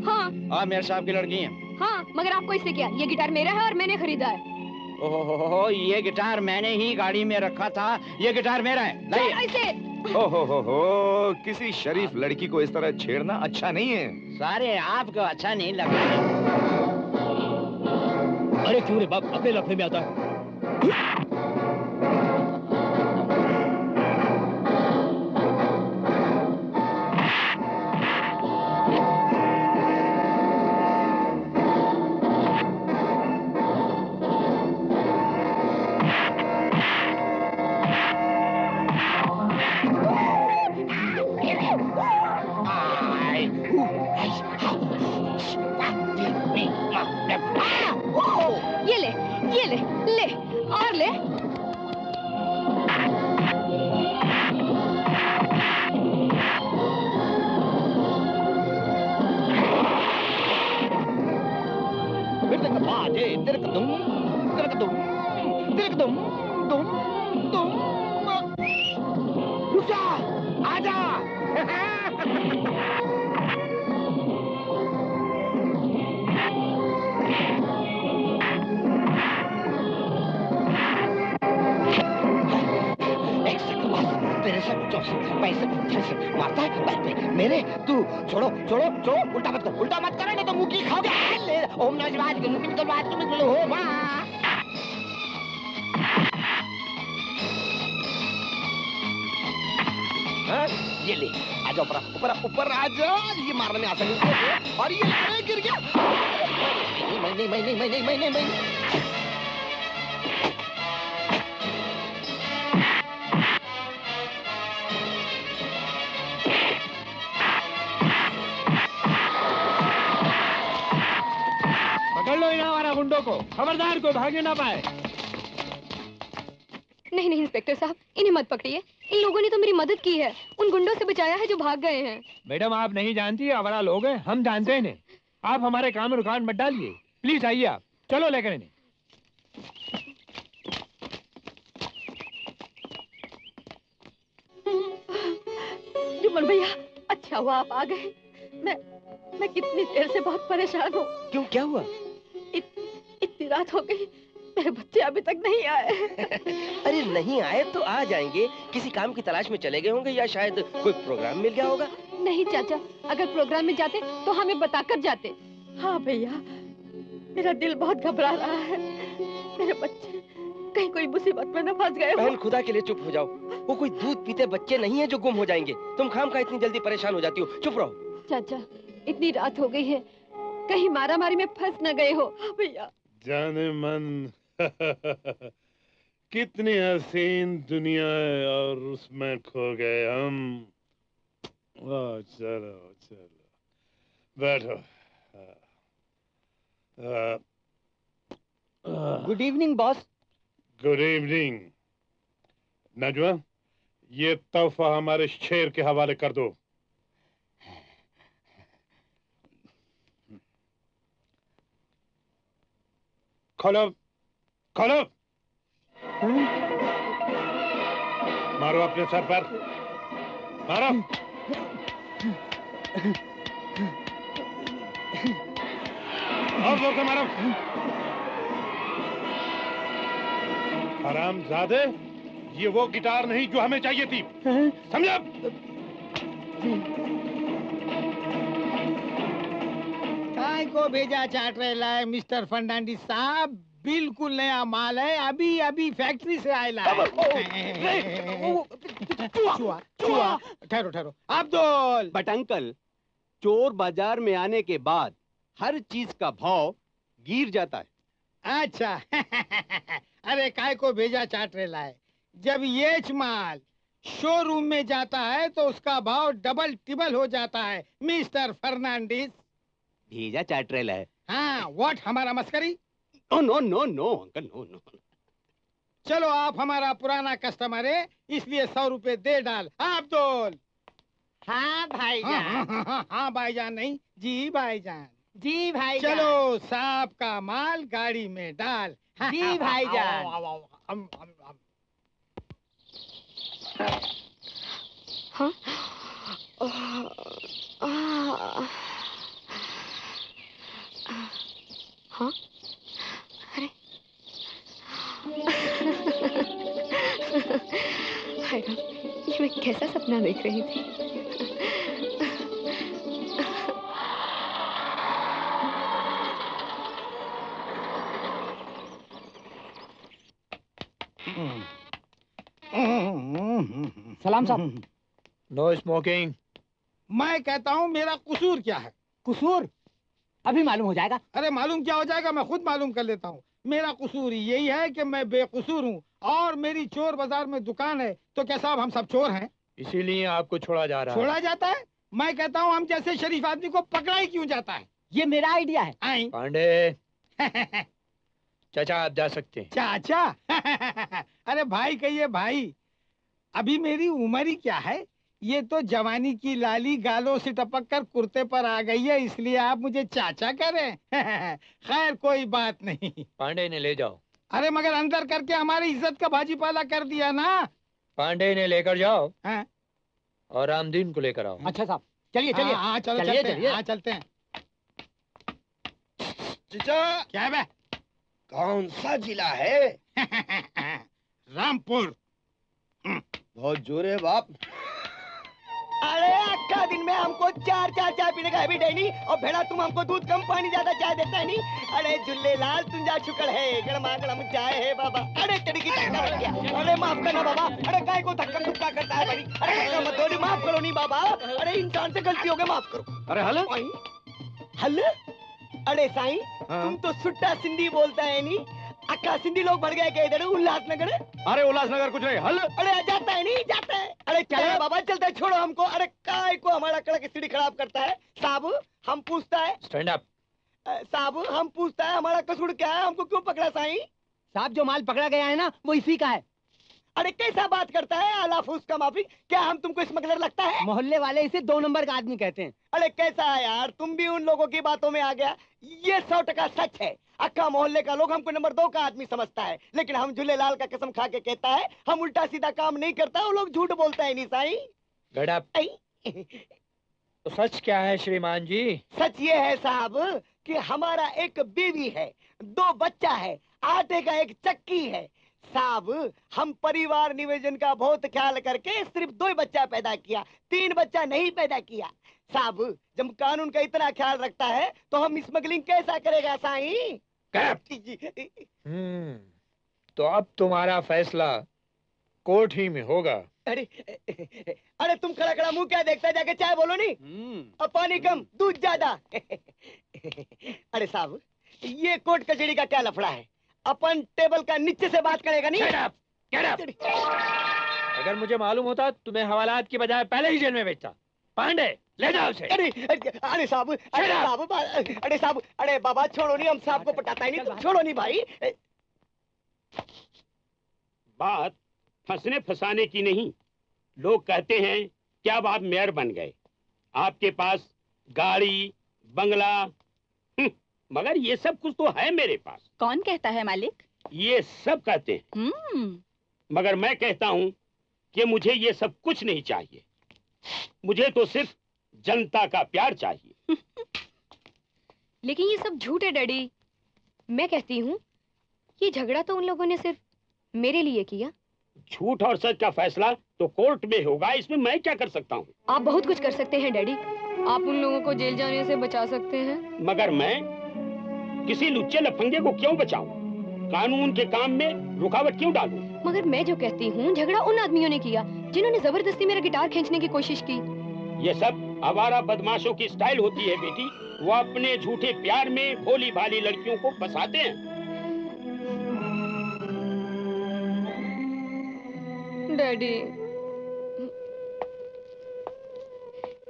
हाँ। आप मेरे साहब की लड़की हैं? हाँ, मगर आपको इससे क्या? ये गिटार मेरा है और मैंने खरीदा है। ओहो, ये गिटार मैंने ही गाड़ी में रखा था। ये गिटार मेरा है, लाइए। ओहो, किसी शरीफ लड़की को इस तरह छेड़ना अच्छा नहीं है। सारे आपको अच्छा नहीं लगा? अरे क्यों रे बाप, अपने लफड़े में आता है। ये ले, ले और ले। रुक जा, आजा। मारता है बैठ पे मेरे। तू छोड़ो छोड़ो छोड़ो, उल्टा मत कर, उल्टा मत कर, नहीं तो मुंह की खाओगे। ले ओम नमः शिवाय के मुंह की निकल बात निकल हो मां। ये ले, आजा ऊपर ऊपर ऊपर आजा। ये मारने में आसानी है और ये अरे गिर गया। मैं पकड़ लो इन हमारा गुंडों को, खबरदार को भागने ना पाए। नहीं नहीं इंस्पेक्टर साहब, इन्हें मत पकड़िए। इन लोगों ने तो मेरी मदद की है, उन गुंडों से बचाया है जो भाग गए हैं। मैडम आप नहीं जानती, आवारा लोग हैं, हम जानते हैं इन्हें। आप हमारे काम में रुकावट मत डालिए, प्लीज आइए आप। चलो लेकर इन्हें। जुम्मन भैया, अच्छा हुआ आप आ गए। मैं कितनी देर से बहुत परेशान हूँ। क्यों, क्या हुआ? इतनी रात हो गई, मेरे बच्चे अभी तक नहीं आए। अरे नहीं आए तो आ जाएंगे। किसी काम की तलाश में चले गए होंगे या शायद कोई प्रोग्राम मिल गया होगा। नहीं चाचा, अगर प्रोग्राम में जाते तो हमें बताकर जाते। हाँ भैया, मेरा दिल बहुत घबरा रहा है। मेरे बच्चे कहीं कोई मुसीबत में न फंस गए हो। बहन खुदा के लिए चुप हो जाओ। वो कोई दूध पीते बच्चे नहीं है जो गुम हो जाएंगे। तुम खामखा इतनी जल्दी परेशान हो जाती हो। चुप रहो। चाचा, इतनी रात हो गई है, कहीं मारामारी में फंस न गए हो। भैया जाने मन कितनी हसीन दुनिया है और उसमें खो गए हम। चलो चलो बैठो। Good evening boss. Good evening. Najwa, ये तोहफा हमारे शेर के हवाले कर दो। खोलो खोलो। मारो अपने सर पर, मारो। और जोर से मारो। हरामजादे, ये वो गिटार नहीं जो हमें चाहिए थी, समझा? काय को भेजा चाट रहे है मिस्टर फर्नांडिस साहब? बिल्कुल नया माल है, अभी अभी फैक्ट्री से आयला है। चुआ, ठहरो ठहरो अब्दुल। बट अंकल, चोर बाजार में आने के बाद हर चीज का भाव गिर जाता है। अच्छा अरे काय को भेजा चाट रहा है? जब ये माल शोरूम में जाता है तो उसका भाव डबल टिबल हो जाता है मिस्टर फर्नांडिस। भेजा चाट रहा है। हाँ, व्हाट, हमारा मस्करी? No no no no uncle, no no. चलो, आप हमारा पुराना कस्टमर है, इसलिए 100 रुपए दे डाल। अब्दुल। हाँ भाईजान। हाँ भाईजान नहीं, जी भाईजान। जी भाईजान। चलो, सांप का माल गाड़ी में डाल। जी भाईजान। हाँ? हाँ? अरे हाय राम, ये मैं कैसा सपना देख रही थी। सलाम साहब। No smoking. मैं कहता हूँ, मेरा कसूर क्या है? कसूर अभी मालूम हो जाएगा। अरे मालूम क्या हो जाएगा, मैं खुद मालूम कर लेता हूँ। मेरा कसूर यही है कि मैं बेकसूर हूँ और मेरी चोर बाजार में दुकान है। तो क्या साहब हम सब चोर हैं? इसीलिए आपको छोड़ा जा रहा है। छोड़ा जाता है? मैं कहता हूँ हम जैसे शरीफ आदमी को पकड़ा ही क्यों जाता है? ये मेरा आइडिया है। पांडे चाचा, आप जा सकते हैं। चाचा अरे भाई कहिए भाई, अभी मेरी उम्र ही क्या है? ये तो जवानी की लाली गालों से टपक कर कुर्ते पर आ गई है, इसलिए आप मुझे चाचा करें। खैर कोई बात नहीं। पांडे ने ले जाओ। अरे मगर अंदर करके हमारी इज्जत का भाजीपाला कर दिया ना। पांडे ने लेकर जाओ। हाँ? और रामदीन को लेकर आओ। अच्छा साहब, चलिए चलिए। हाँ चलो, चलते हैं। चचा, क्या है बे? कौन सा जिला है? रामपुर। बहुत जोर है बाप। अरे अक्का दिन में हमको चार चाय पीने का हैबिट है नहीं, और भेड़ा तुम हमको दूध कम पानी ज्यादा चाय देता है नहीं। अरे जुल्ले लाल तुंजा शुक्र है, गरमा गरम चाय है बाबा। अरे तेरी की धक्का लग गया। अरे माफ करना बाबा। अरे काय को धक्का मुक्का करता है बड़ी? अरे मत दो, माफ करो नहीं बाबा। अरे इंसान से गलती हो गई, माफ करो। अरे हल हल? अरे साईं, तुम तो सुट्टा सिंधी बोलता है नहीं। अक्का सिंधी लोग बढ़ गए क्या इधर उल्लासनगर? अरे उल्लासनगर कुछ नहीं, हल। अरे जाता है नहीं, जाता है। अरे चले बाबा, चलता है, छोड़ो हमको। अरे काय को हमारा कड़क सीढ़ी खराब करता है? साहब हम पूछता है। Stand up. साहब हम पूछता है, हमारा कसूर क्या है? हमको क्यों पकड़ा साईं? साहब जो माल पकड़ा गया है ना, वो इसी का है। अरे कैसा बात करता है? आला फूस का माफी। क्या हम तुमको स्मगलर लगता है? मोहल्ले वाले इसे 2 नंबर का आदमी कहते हैं। अरे कैसा है यार, तुम भी उन लोगों की बातों में आ गया। ये 100% सच है। अक्का मोहल्ले का लोग हमको नंबर 2 का आदमी समझता है, लेकिन हम झूलेलाल का कसम खा के कहता है हम उल्टा सीधा काम नहीं करता। वो लोग झूठ बोलता है नहीं साईं। गड़प। तो सच क्या है श्रीमान जी? सच ये है साहब कि हमारा एक बीवी है, 2 बच्चा है, आटे का एक चक्की है। साहब हम परिवार नियोजन का बहुत ख्याल करके सिर्फ 2 बच्चा पैदा किया, 3 बच्चा नहीं पैदा किया। साहब जब कानून का इतना ख्याल रखता है तो हम स्मगलिंग कैसा करेगा साईं? तो अब तुम्हारा फैसला कोर्ट ही में होगा। अरे अरे तुम खड़ा खड़ा मुंह क्या देखता है, जाके चाय बोलो नहीं। अब पानी कम दूध ज्यादा। अरे साहब ये कोर्ट कचहरी का क्या लफड़ा है, अपन टेबल का नीचे से बात करेगा नहीं। Get up! अगर मुझे मालूम होता तो मैं हवालात की बजाय पहले ही जेल में भेजता। पांडे ले जाओ उसे। अरे साहब अरे बाबा छोड़ो नहीं, हम साहब को पटाता ही नहीं, तुम छोड़ो नहीं भाई। बात फंसने फंसाने की नहीं। लोग कहते हैं कि अब आप मेयर बन गए, आपके पास गाड़ी बंगला, मगर ये सब कुछ तो है मेरे पास। कौन कहता है मालिक? ये सब कहते हैं, मगर मैं कहता हूँ कि मुझे ये सब कुछ नहीं चाहिए। मुझे तो सिर्फ जनता का प्यार चाहिए। लेकिन ये सब झूठ है डैडी। मैं कहती हूँ ये झगड़ा तो उन लोगों ने सिर्फ मेरे लिए किया। झूठ और सच का फैसला तो कोर्ट में होगा, इसमें मैं क्या कर सकता हूँ? आप बहुत कुछ कर सकते हैं डैडी। आप उन लोगों को जेल जाने से बचा सकते हैं। मगर मैं किसी लुच्चे लफंगे को क्यों बचाऊं? कानून के काम में रुकावट क्यों डालूं? मगर मैं जो कहती हूँ झगड़ा उन आदमियों ने किया जिन्होंने जबरदस्ती मेरा गिटार खींचने की कोशिश की। ये सब आवारा बदमाशों की स्टाइल होती है बेटी। वो अपने झूठे प्यार में भोली भाली लड़कियों को फंसाते हैं। डैडी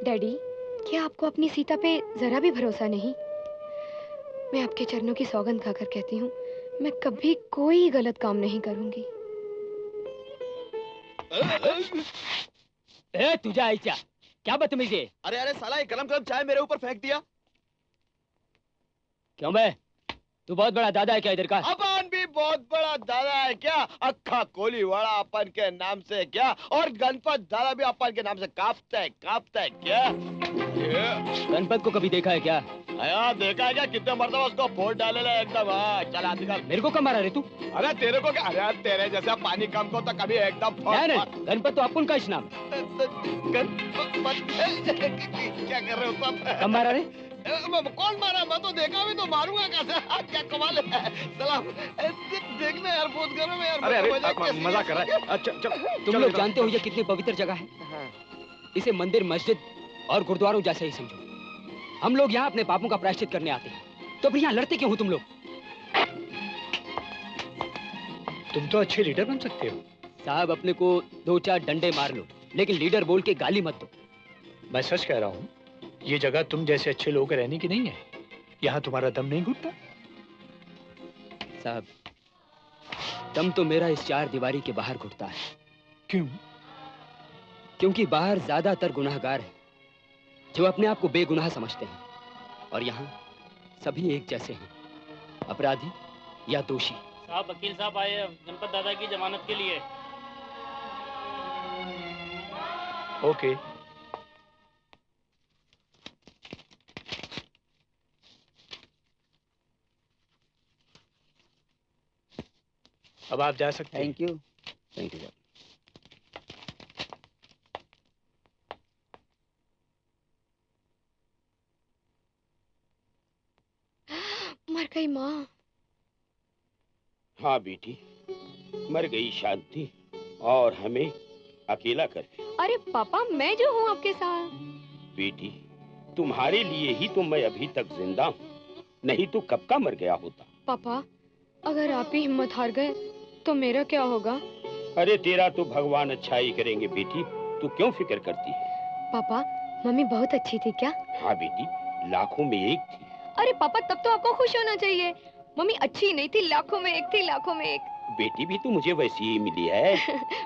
डैडी क्या आपको अपनी सीता पे जरा भी भरोसा नहीं? मैं आपके चरणों की सौगंध खाकर कहती हूँ मैं कभी कोई गलत काम नहीं करूंगी। ए तुझा आयचा क्या बदतमीजी है? अरे अरे साला ये गरम गरम चाय मेरे ऊपर फेंक दिया। क्यों बे तू बहुत बड़ा दादा है क्या इधर का? अपन भी बहुत बड़ा दादा है क्या? अक्खा कोली वाला अपन के नाम से क्या, और गणपत दादा भी अपन के नाम से कांपता है क्या? गणपत को कभी देखा है क्या? आया देखा है क्या? कितने मरतबा उसको फोड़ डाले ले एकदम। चला निकल। मेरे को कब मारा रे तू? अरे तेरे को क्या? अरे तेरे जैसा पानी कम को तो कभी एकदम नहीं गणपत तो अपन का इस नाम। क्या कर रहे हो सब? कब मारा रे? कौन मारा? मैं तो देखा भी तो मारूंगा कैसे? क्या कमाल है। सलाम देखना यार, बहुत गर्म है यार। अरे मजाक कर रहा है। अच्छा तुम लोग जानते हो ये कितनी पवित्र जगह है? इसे मंदिर मस्जिद और गुरुद्वारों जैसे ही समझो। हम लोग यहाँ अपने पापों का प्रायश्चित करने आते हैं, तो फिर यहाँ लड़ते क्यों हो तुम लोग? तुम तो अच्छे लीडर बन सकते हो। साहब अपने को 2-4 डंडे मार लो, लेकिन लीडर बोल के गाली मत दो। मैं सच कह रहा हूँ, ये जगह तुम जैसे अच्छे लोगों के रहने की नहीं है। यहाँ तुम्हारा दम नहीं घुटता। साहब दम तो मेरा इस 4 दीवारी के बाहर घुटता है। क्यों? क्योंकि बाहर ज्यादातर गुनाहगार हैं जो अपने आप को बेगुनाह समझते हैं, और यहाँ सभी एक जैसे हैं, अपराधी या दोषी। साहब वकील साहब आए गणपत दादा की जमानत के लिए। ओके अब आप जा सकते हैं। Thank you. Thank you. मर गई माँ। हाँ बेटी, मर गई शांति और हमें अकेला कर दिया। अरे पापा मैं जो हूँ आपके साथ। बेटी तुम्हारे लिए ही तो मैं अभी तक जिंदा हूँ, नहीं तो कब का मर गया होता। पापा अगर आप ही हिम्मत हार गए तो मेरा क्या होगा? अरे तेरा तो भगवान अच्छा ही करेंगे बेटी, तू क्यों फिक्र करती है? पापा मम्मी बहुत अच्छी थी क्या? हाँ बेटी, लाखों में एक थी। अरे पापा तब तो आपको खुश होना चाहिए। मम्मी अच्छी नहीं थी, लाखों में एक थी, लाखों में एक। बेटी भी तो मुझे वैसी ही मिली है।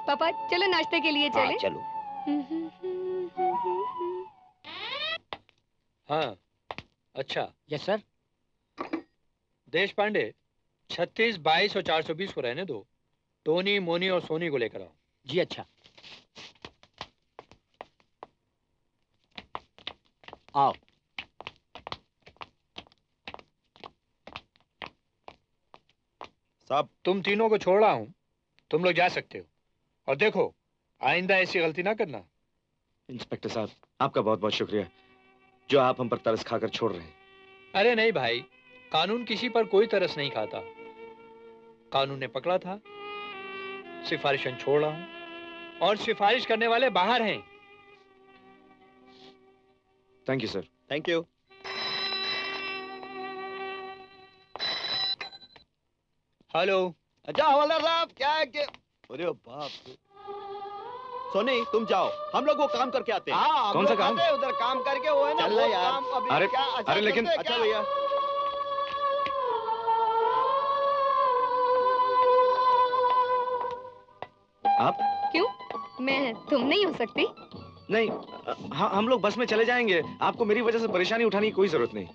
पापा चलो नाश्ते के लिए चले। हाँ, चलो। हाँ अच्छा। Yes sir. देश पांडे 36, 22 और 420 को रहने दो। टोनी, मोनी और सोनी को लेकर आओ। जी अच्छा। आओ। साहब। तुम तीनों को छोड़ रहा हूँ, तुम लोग जा सकते हो। और देखो, आइंदा ऐसी गलती ना करना। इंस्पेक्टर साहब, आपका बहुत बहुत शुक्रिया जो आप हम पर तरस खाकर छोड़ रहे हैं। अरे नहीं भाई, कानून किसी पर कोई तरस नहीं खाता। कानून ने पकड़ा था, सिफारिशन छोड़ रहा हूं, और सिफारिश करने वाले बाहर हैं। Thank you sir. Thank you. Hello. अच्छा हवलदार साहब, क्या है कि अरे बाप रे। सोनी तुम जाओ, हम लोग वो काम करके आते हैं। हाँ, कौन सा काम? उधर काम करके वो है ना, चल वो यार। काम अभी अरे क्या अरे लेकिन अच्छा भैया। आप? क्यों? मैं तुम नहीं हो सकती? नहीं, हाँ हम लोग बस में चले जाएंगे। आपको मेरी वजह से परेशानी उठाने की कोई जरूरत नहीं।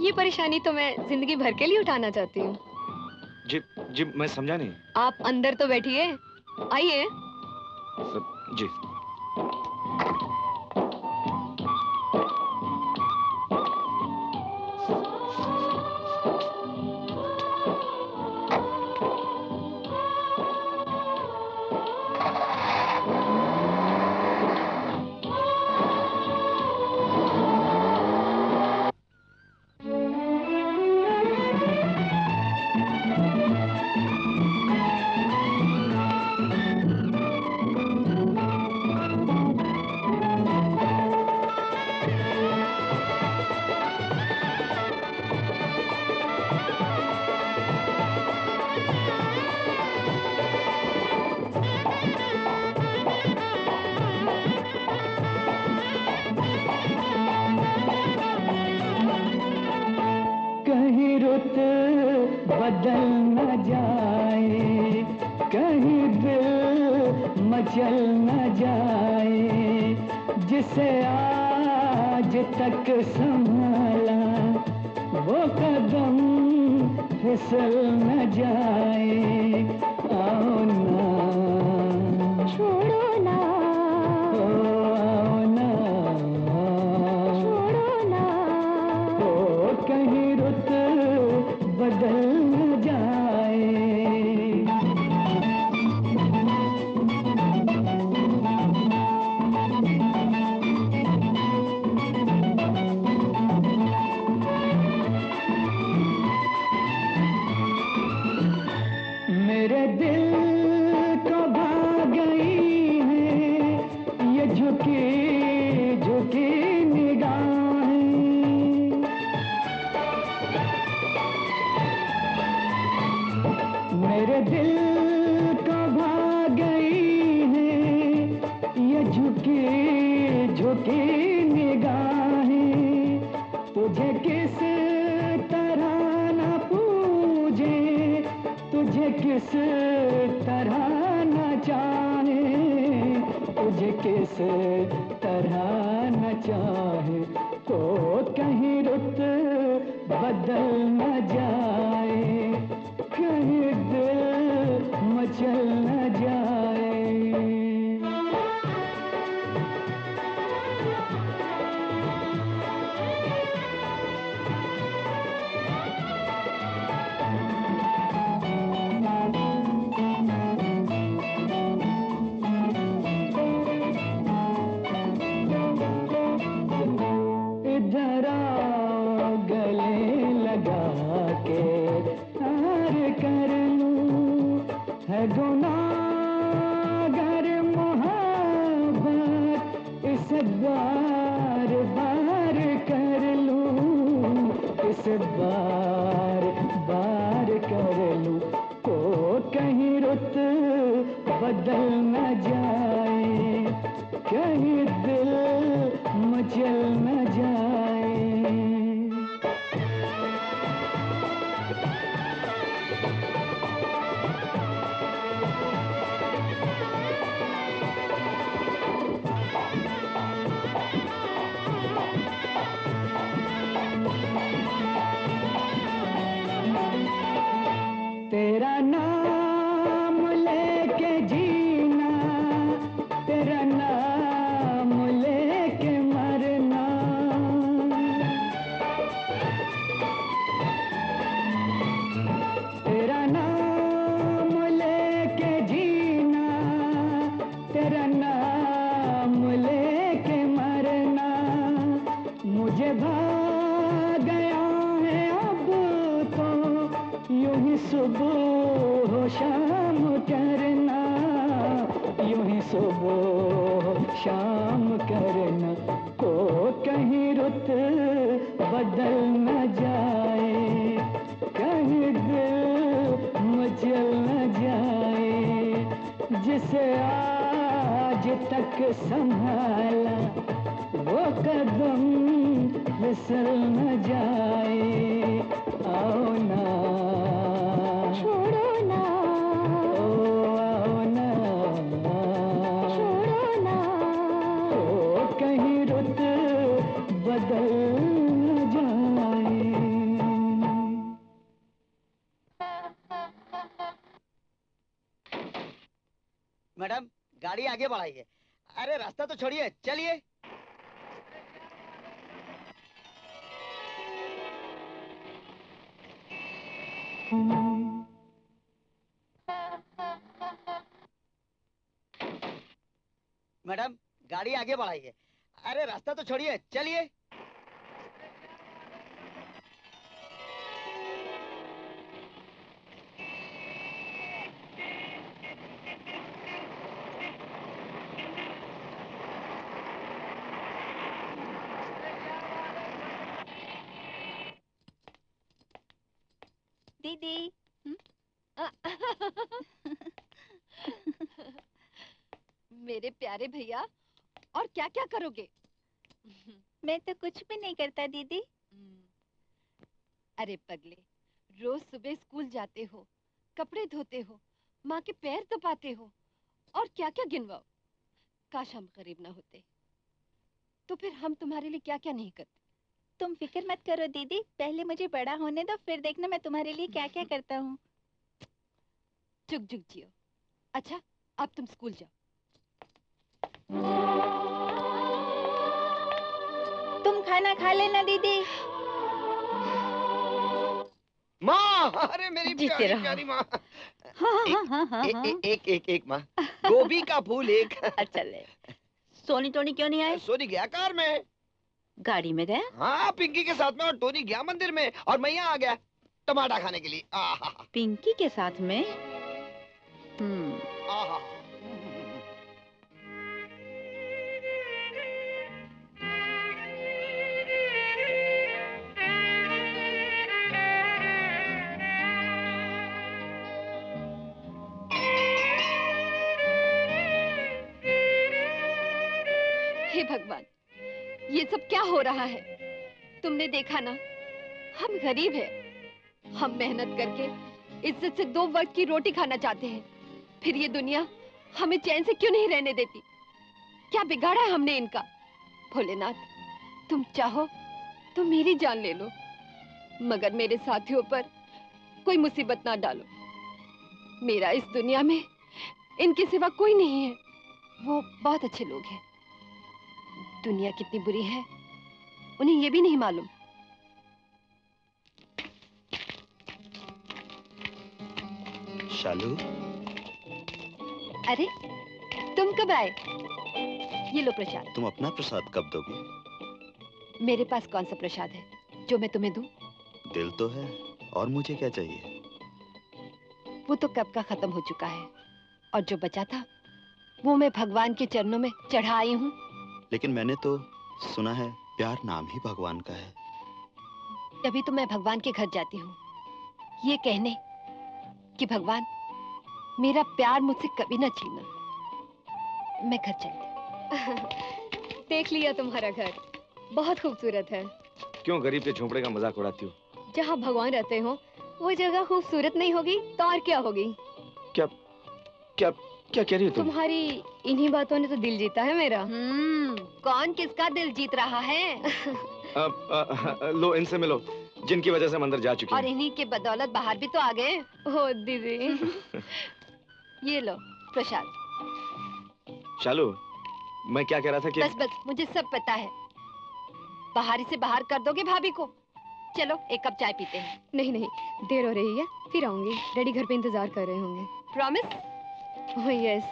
ये परेशानी तो मैं जिंदगी भर के लिए उठाना चाहती हूँ। जी जी, मैं समझा नहीं। आप अंदर तो बैठिए, आइए। जी। कहीं रुत बदल न जाए, कहीं दिल मचल न जाए, जिसे आज तक संभाला वो कदम फिसल न जाए। आओ ना, छोड़ो ना, आओ ना, छोड़ो ना, कहीं रुत बदल न जाए। मेरे दिल को भा गई है ये झुकी झुकी निगाहें। मेरे दिल को भा गई है ये झुकी झुकी निगाहें। तुझे किस तरह न पूजे, तुझे किस तरह न चाहे, तुझे किस तरह न चाहे, तो कहीं रुत बदल न जाए, कहीं दिल मचल न जाए। इधर आओ गले लगा के हार कर लूं, है गुनाहगार मोहब्बत इस बार बार कर लूं, इस बार बार कर लूं, तो कहीं रुत बदल न जाए, कहीं दिल मचल न जाए। तेरा नाम लेके जीना, तेरा नाम लेके मरना, सुबह शाम करना हो, कहीं रुत बदल न जाए, कहीं दिल मचल न जाए। जिसे आज तक संभाला वो कदम फिसल न जाए। आओ ना, छोड़ो ना, ओ आओ ना, छोड़ो ना, ओ कहीं रुत बदल न जाए। मैडम गाड़ी आगे बढ़ाइए। अरे रास्ता तो छोड़िए, चलिए। मैडम गाड़ी आगे बढ़ाइए। अरे रास्ता तो छोड़िए, चलिए। दीदी। मेरे प्यारे भैया, और क्या क्या करोगे? मैं तो कुछ भी नहीं करता दीदी। अरे पगले, रोज सुबह स्कूल जाते हो, कपड़े धोते हो, माँ के पैर दबाते हो, और क्या क्या गिनवाओ। काश हम गरीब ना होते, तो फिर हम तुम्हारे लिए क्या क्या नहीं करते। तुम फिक्र मत करो दीदी, पहले मुझे बड़ा होने दो, फिर देखना मैं तुम्हारे लिए क्या क्या करता हूँ। जुग जुग जियो। अच्छा, अब तुम स्कूल जाओ। तुम खाना खा लेना दीदी। माँ, अरे मेरी प्यारी प्यारी माँ। एक माँ, गोभी का फूल एक। अच्छा ले। सोनी टोनी क्यों नहीं आए? सोनी गया कार में। गाड़ी में गया? हाँ, पिंकी के साथ में, और टोनी गया मंदिर में, और मैं यहाँ आ गया टमाटर खाने के लिए। पिंकी के साथ में? आहा। हे भगवान, ये सब क्या हो रहा है? तुमने देखा ना, हम गरीब हैं। हम मेहनत करके इज्जत से 2 वक्त की रोटी खाना चाहते हैं, फिर ये दुनिया हमें चैन से क्यों नहीं रहने देती? क्या बिगाड़ा है हमने इनका? भोलेनाथ, तुम चाहो तो मेरी जान ले लो, मगर मेरे साथियों पर कोई मुसीबत ना डालो। मेरा इस दुनिया में इनके सिवा कोई नहीं है। वो बहुत अच्छे लोग हैं। दुनिया कितनी बुरी है, उन्हें ये भी नहीं मालूम। शालू, अरे तुम कब आए? ये लो प्रसाद। तुम अपना प्रसाद कब दोगी? मेरे पास कौन सा प्रसाद है जो मैं तुम्हें दूं? दिल तो है, और मुझे क्या चाहिए? वो तो कब का खत्म हो चुका है, और जो बचा था वो मैं भगवान के चरणों में चढ़ा आई हूँ। लेकिन मैंने तो सुना है प्यार नाम ही भगवान का है। तभी तो मैं भगवान के घर जाती हूँ, ये कहने कि भगवान मेरा प्यार मुझसे कभी ना छीनना। मैं घर चलती। देख लिया तुम्हारा घर, बहुत खूबसूरत है। क्यों गरीब के झोंपड़े का मजाक उड़ाती हो? जहाँ भगवान रहते हो वो जगह खूबसूरत नहीं होगी तो और क्या होगी? क्या क्या क्या कह रही हो तुम? तुम्हारी इन्हीं बातों ने तो दिल जीता है मेरा। कौन किसका दिल जीत रहा है? लो इनसे मिलो, जिनकी वजह से हम अंदर जा चुके और हैं। इन्हीं के बदौलत बाहर भी तो आ गए। ओ दीदी। ये लो प्रसाद। शालू, मैं क्या कह रहा था कि बस बस, मुझे सब पता है। बाहर से बाहर कर दोगे भाभी को? चलो एक कप चाय पीते हैं। नहीं नहीं, देर हो रही है, फिर आऊंगी। डैडी घर पे इंतजार कर रहे होंगे। प्रॉमिस? Oh yes.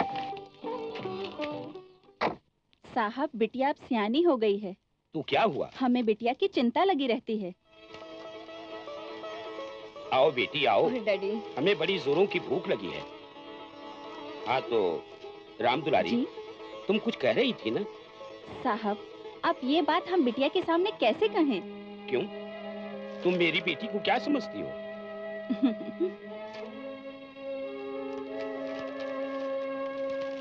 साहब, बिटिया अब सियानी हो गई है। तू क्या हुआ? हमें बिटिया की चिंता लगी रहती है। आओ बेटी आओ, डैडी हमें बड़ी जोरों की भूख लगी है। हाँ तो राम दुलारी, तुम कुछ कह रही थी ना? साहब, आप ये बात हम बिटिया के सामने कैसे कहें? क्यों? तुम मेरी बेटी को क्या समझती हो?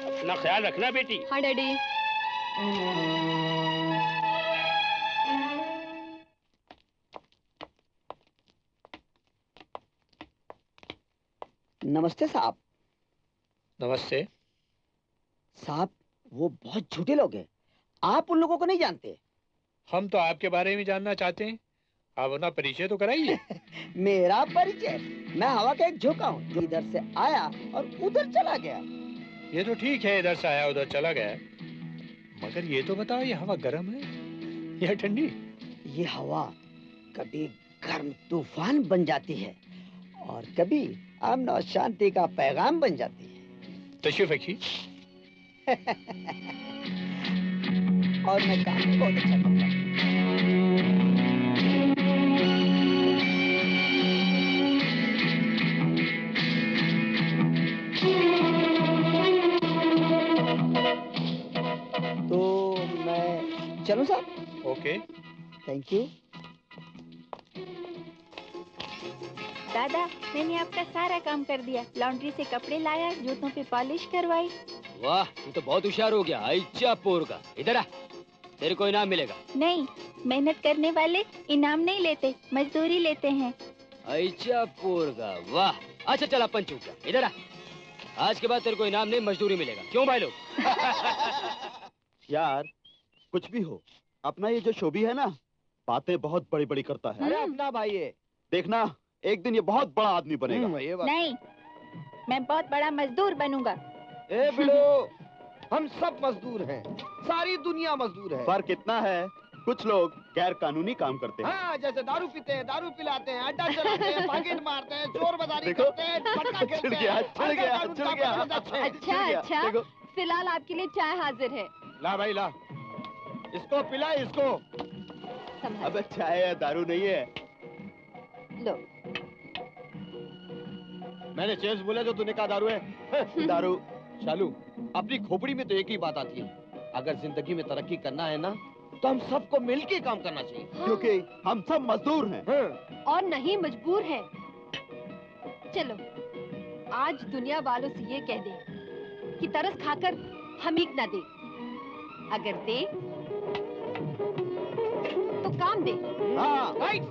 अपना ख्याल रखना बेटी। हाँ डैडी। नमस्ते साहब। नमस्ते साहब, वो बहुत झूठे लोग हैं। आप उन लोगों को नहीं जानते। हम तो आपके बारे में जानना चाहते हैं। आप अपना परिचय तो कराइए। मेरा परिचय? मैं हवा का एक झोंका हूँ जो इधर से आया और उधर चला गया। ये तो ठीक है, इधर से आया उधर चला गया, मगर ये तो बताओ, ये हवा गर्म है या ठंडी? ये हवा कभी गर्म तूफान बन जाती है और कभी अमन और शांति का पैगाम बन जाती है। तशरीफ रखिए। और मैं काम भी बहुत अच्छा करता हूँ। तो मैं चलूं साहब? Okay, thank you. दादा, मैंने आपका सारा काम कर दिया। लॉन्ड्री से कपड़े लाया, जूतों पे पॉलिश करवाई। वाह, तू तो बहुत होशियार हो गया। आइचा पोर का, इधर आ, तेरे को इनाम मिलेगा। नहीं, मेहनत करने वाले इनाम नहीं लेते, मजदूरी लेते हैं। आइचा पोर का, वाह। अच्छा चल, अपन चूक गया, इधर आ। आज के बाद तेरे को इनाम नहीं, मजदूरी मिलेगा। क्यों भाई लोग? यार, कुछ भी हो, अपना ये जो शोभी है ना, बातें बहुत बड़ी बड़ी करता है। अरे अपना भाई है, देखना एक दिन ये बहुत बड़ा आदमी बनेगा। नहीं, मैं बहुत बड़ा मजदूर बनूंगा। ए बिलो, हम सब मजदूर हैं, सारी दुनिया मजदूर है। फर्क इतना है, कुछ लोग गैर कानूनी काम करते हैं। हाँ, जैसे दारू पीते हैं, दारू पिलाते हैं, अड्डा चलाते हैं, पॉकेट मारते हैं, चोर बाजारी करते हैं, पट्टा खेलते हैं। अच्छा, फिलहाल आपके लिए चाय हाजिर है। ला भाई ला, इसको पिला, इसको। अब चाय या दारू नहीं है। लो। मैंने चेंज बोला जो तूने कहा दारू है। दारू। शालू, अपनी खोपड़ी में तो एक ही बात आती है, अगर जिंदगी में तरक्की करना है ना, तो हम सबको मिलके काम करना चाहिए। हाँ। क्योंकि हम सब मजदूर हैं। और नहीं मजबूर हैं। चलो, आज दुनिया वालों से ये कह दे कि तरस खाकर हमीक ना दे, अगर दे तो काम दे। हाँ, राइट।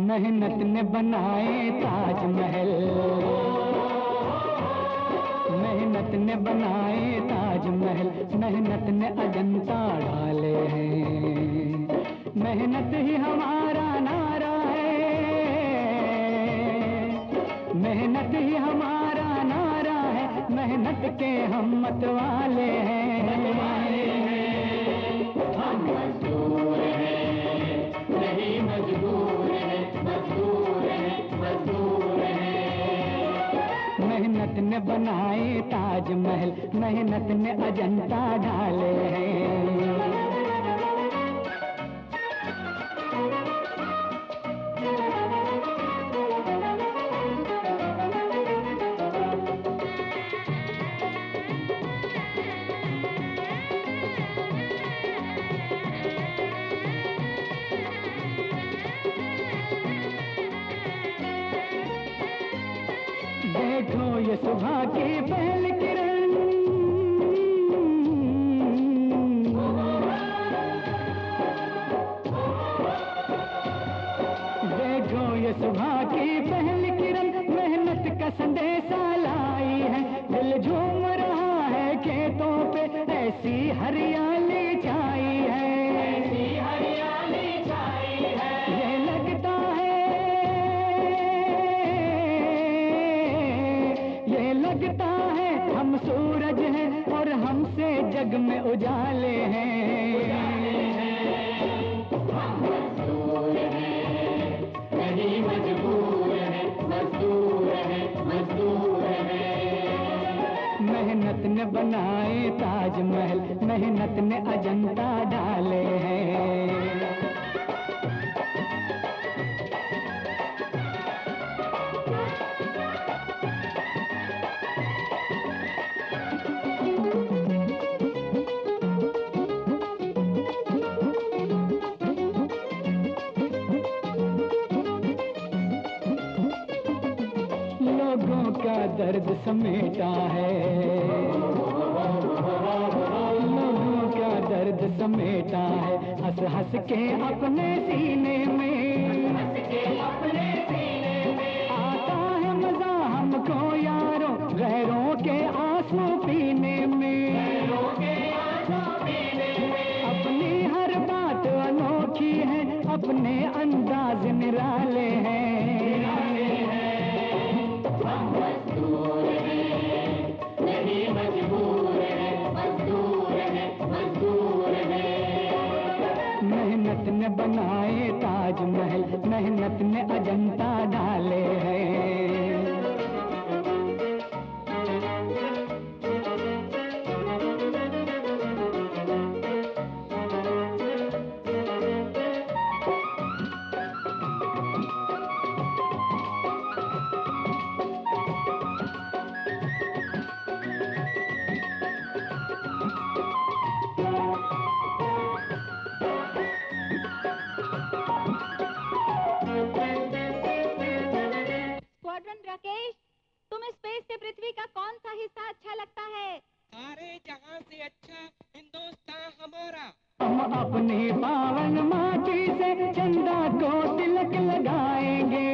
मेहनत ने बनाए ताजमहल, मेहनत ने बनाए ताजमहल, मेहनत ने अजंता डाले हैं। मेहनत ही हमारा नारा है, मेहनत ही हमारा नारा है, मेहनत के हम मत वाले हैं। हम मजदूर हैं, नहीं मजबूर हैं, मजदूर हैं, मजदूर हैं। मेहनत ने बनाए ताजमहल, मेहनत ने अजंता ढाले हैं। देखो ये सुबह की पहली किरण, देखो ये सुबह की पहली किरण, मेहनत का संदेशा लाई है, दिल झूम ऐसी हरियाली छाई है, ऐसी हरियाली छाई है, ये लगता है, ये लगता है हम सूरज हैं और हमसे जग में उजाले हैं। हम मजदूर हैं, नहीं मजबूर हैं, मजदूर हैं, मजदूर हैं। मेहनत ने बनाए ताजमहल, मेहनत ने अजंता डाले हैं। लोगों का दर्द समेटा है, लोगों का दर्द समेटा है, हंस हंस के अपने सीने में, हंस के अपने सीने में आता है मजा हमको यारों, गैरों के आंसू पीने में, गैरों के आंसू पीने में। अपनी हर बात अनोखी है, अपने अंदाज निराले हैं। हम मजदूर हैं, नहीं मजबूर हैं, मजदूर हैं, मजदूर हैं। मेहनत ने बनाए ताजमहल, मेहनत ने अजंता डाले हैं। स्क्वाड्रन राकेश, तुम्हें स्पेस से पृथ्वी का कौन सा हिस्सा अच्छा लगता है? सारे जहां से अच्छा हिंदुस्तान हमारा। हम अपनी पावन माटी से चंदा को तिलक लगाएंगे,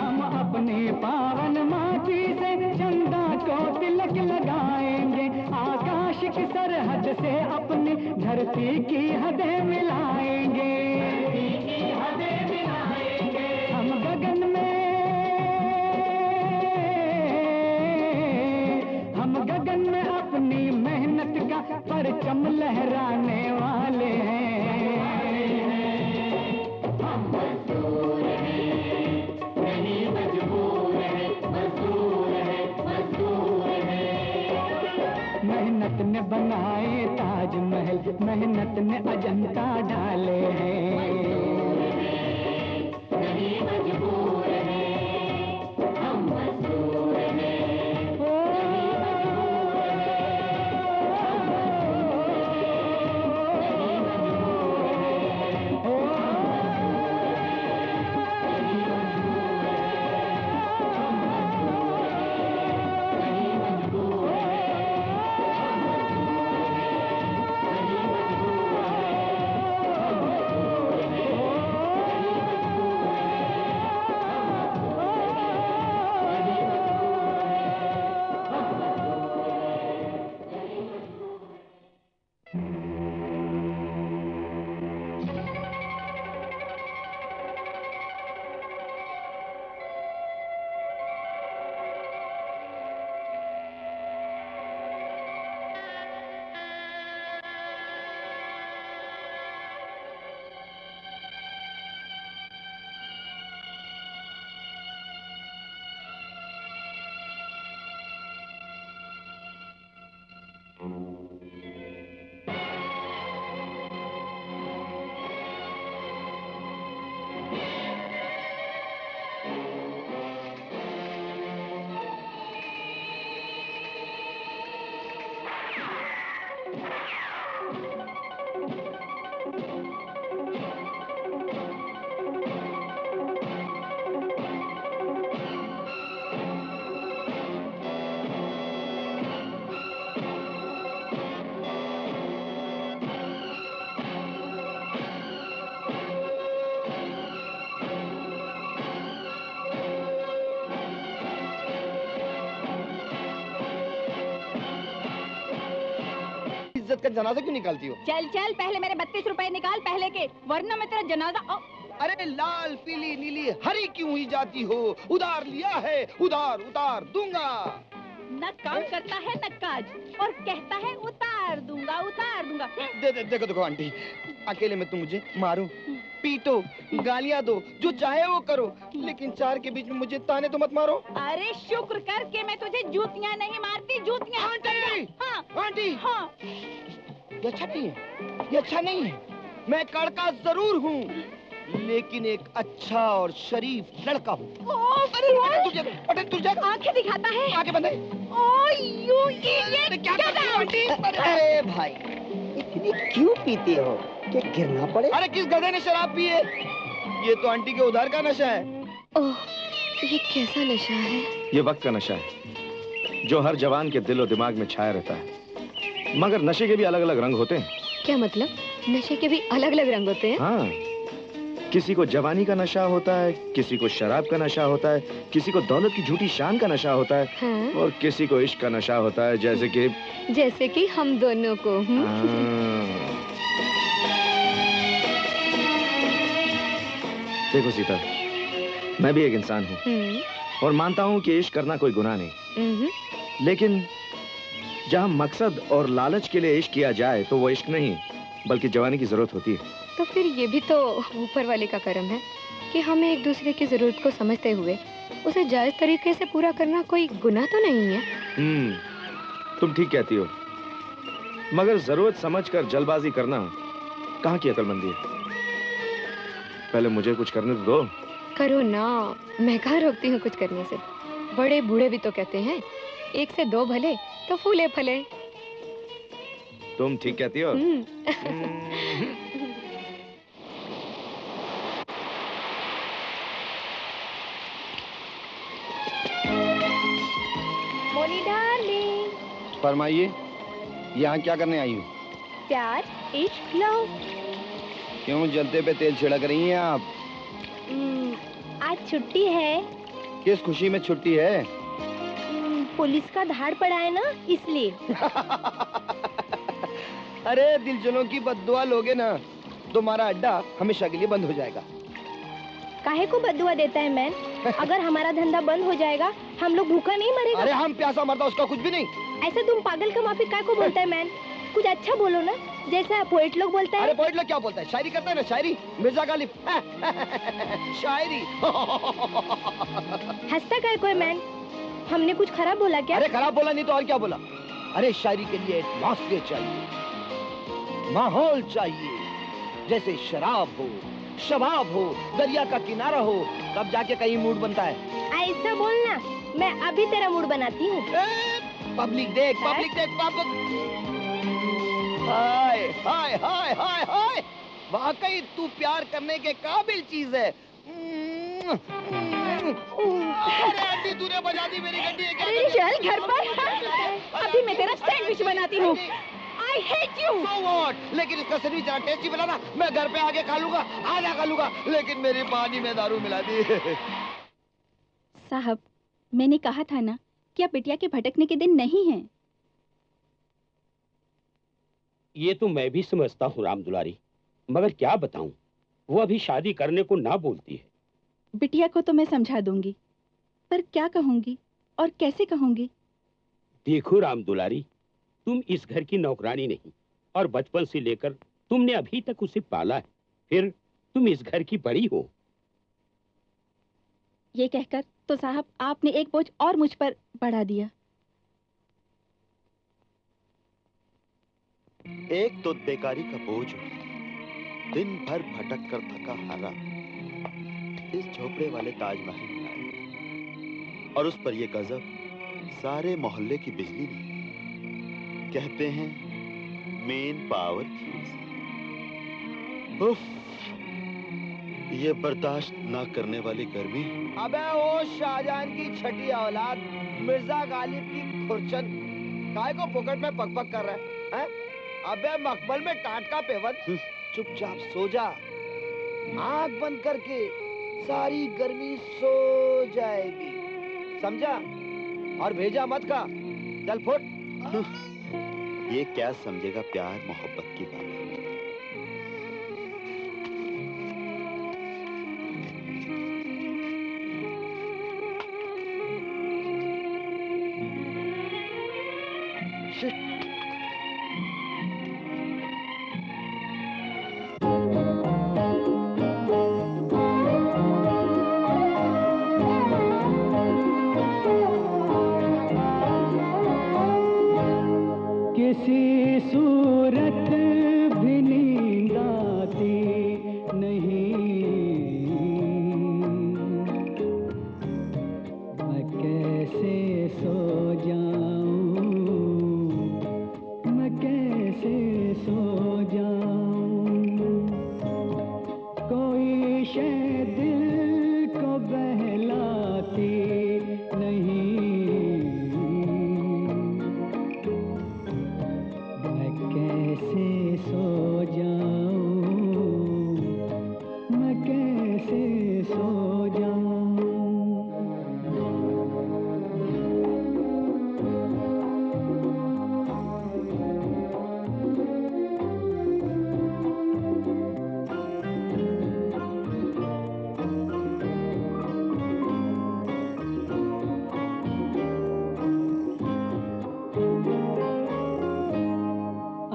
हम अपनी पावन माटी से चंदा को तिलक लगाएंगे। आकाश की सरहद से अपनी धरती की हदें मिलाएंगे, हम गगन में, हम गगन में अपनी मेहनत का परचम लहराने वाले हैं। हम मजदूर हैं, नहीं मजबूर हैं, मजदूर हैं, मजदूर हैं। मेहनत ने बनाए ताजमहल, मेहनत ने अजंता डाले हैं। नहीं मजबूर हैं, हम मजदूर हैं। इज्जत का जनाजा क्यों निकालती हो? चल चल, पहले मेरे 32 रुपए निकाल पहले के, वरना मैं तेरा जनाजा। अरे लाल पीली नीली हरी क्यों ही जाती हो? उधार लिया है, उधार उतार दूंगा। न काम करता है न काज, और कहता है उतार दूंगा उतार दूंगा। देखो देखो आंटी, अकेले में तुम मुझे मारो, पीटो, गालियां दो, जो चाहे वो करो, लेकिन चार के बीच में मुझे ताने तो मत मारो। अरे शुक्र कर के मैं तुझे जूतियां नहीं मारती, जूतियां। आंटी, हाँ आंटी, हाँ। ये अच्छा नहीं है, ये अच्छा नहीं है। मैं कड़का जरूर हूँ, लेकिन एक अच्छा और शरीफ लड़का हूँ। तुझे आंखें दिखाता है। आंखें बंद है। ये क्या आंटी? अरे भाई, इतनी क्यों पीती हो कि गिरना पड़े? अरे किस गधे ने शराब पी है? ये तो आंटी के उधार का नशा है। ओह, ये कैसा नशा है? ये वक्त का नशा है जो हर जवान के दिल और दिमाग में छाया रहता है, मगर नशे के भी अलग अलग रंग होते हैं। क्या मतलब? नशे के भी अलग अलग रंग होते हैं? हाँ, किसी को जवानी का नशा होता है, किसी को शराब का नशा होता है, किसी को दौलत की झूठी शान का नशा होता है, हाँ? और किसी को इश्क का नशा होता है, जैसे कि हम दोनों को। देखो सीता, मैं भी एक इंसान हूँ और मानता हूँ कि इश्क करना कोई गुनाह नहीं, लेकिन जहाँ मकसद और लालच के लिए इश्क किया जाए तो वो इश्क नहीं बल्कि जवानी की जरूरत होती है। तो फिर ये भी तो ऊपर वाले का करम है कि हमें एक दूसरे की जरूरत को समझते हुए उसे जायज तरीके से पूरा करना कोई गुनाह तो नहीं है। तुम ठीक कहती हो, मगर जरूरत समझकर जल्दबाजी करना कहाँ की अक्लमंदी है? पहले मुझे कुछ करने तो दो। करो ना, मैं कहाँ रोकती हूँ कुछ करने से। बड़े बूढ़े भी तो कहते हैं, एक से दो भले तो फूले फले। तुम ठीक कहती हो। मोनी डार्लिंग, फरमाइए, यहाँ क्या करने आई हो? प्यार, इश्क, लव। क्यों जलते पे तेल छिड़क रही हैं आप? आज छुट्टी है। किस खुशी में छुट्टी है? पुलिस का धाड़ पड़ा है ना, इसलिए। अरे दिलजनों की बद्दुआ लोगे ना, तुम्हारा अड्डा हमेशा के लिए बंद हो जाएगा। काहे को बद्दुआ देता है मैन? अगर हमारा धंधा बंद हो जाएगा, हम लोग भूखा नहीं मरेगा। अरे हम प्यासा मरता उसका कुछ भी नहीं। ऐसे तुम पागल का माफी काय को बोलता है मैन? कुछ अच्छा बोलो ना, जैसा पोएट लोग बोलता है। अरे पोएट लोग क्या बोलता है? शायरी करता है ना, शायरी। मिर्जा गालिब शायरी। हंसता काय को है मैन? हमने कुछ खराब बोला क्या? अरे खराब बोला नहीं तो और क्या बोला? अरे शायरी के लिए एटमॉस्फेयर चाहिए, माहौल चाहिए, जैसे शराब हो, शबाब हो, दरिया का किनारा हो, तब जाके कहीं मूड बनता है। ऐसा बोलना, मैं अभी तेरा मूड बनाती हूँ। पब्लिक देख, पब्लिक देख, पब्लिक। हाय हाय हाय हाय हाय, वाकई तू प्यार करने के काबिल चीज है। अरे आंटी, तूने बजा दी मेरी घंटी। अरे चल घर पर, अभी मैं तेरा सैंडविच बनाती हूँ। I hate you। So what? लेकिन इसका सैंडविच जरा टेस्टी बनाना, मैं घर पे आके खा लूंगा, आधा खा लूंगा, लेकिन मेरी पानी में दारू मिला दी। साहब, मैंने कहा था ना कि अब बिटिया के भटकने के दिन नहीं हैं। ये तो मैं भी समझता हूँ राम दुलारी, मगर क्या बताऊं, वो अभी शादी करने को ना बोलती है। बिटिया को तो मैं समझा दूंगी, पर क्या कहूंगी और कैसे कहूंगी? देखो राम दुलारी, तुम इस घर की नौकरानी नहीं, और बचपन से लेकर तुमने अभी तक उसे पाला है, फिर तुम इस घर की बड़ी हो। ये कहकर तो साहब आपने एक बोझ और मुझ पर बढ़ा दिया। एक तो बेकारी का बोझ, दिन भर भटक कर थका हारा इस झोपड़े वाले ताजमहल में आया, और उस पर ये गजब सारे मोहल्ले की बिजली ने। कहते हैं मेन पावर फ्यूज। उफ, ये बर्दाश्त ना करने वाली गर्मी। अबे वो शाहजहान की छठी औलाद मिर्जा गालिब की खुरचन, काय को पॉकेट में पकपक कर रहा है? अबे मकबल में टाट का पेवन, चुपचाप सो जा, आंख बंद करके, सारी गर्मी सो जाएगी, समझा? और भेजा मत का, चल फुट। ये क्या समझेगा प्यार मोहब्बत की बात। किसी सूरत भी नींद आती नहीं, मैं कैसे सो जाऊं, मैं कैसे सो जाऊं। कोई शय दिल को बहलाती नहीं, कैसे सो जाऊं, मैं कैसे सो जाऊं।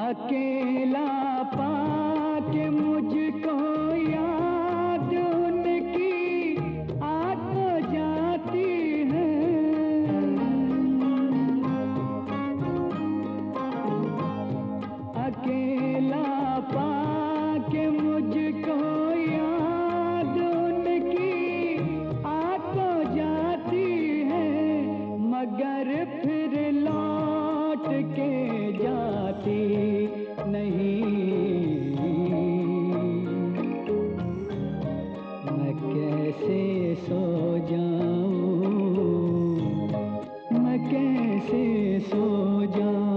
अकेला पाके मुझको याद उनकी आ तो जाती है। अकेला पाके मुझको याद उनकी आ तो जाती है, मगर फिर लौट के जाती नहीं। मैं कैसे सो जाऊं, मैं कैसे सो जाऊं।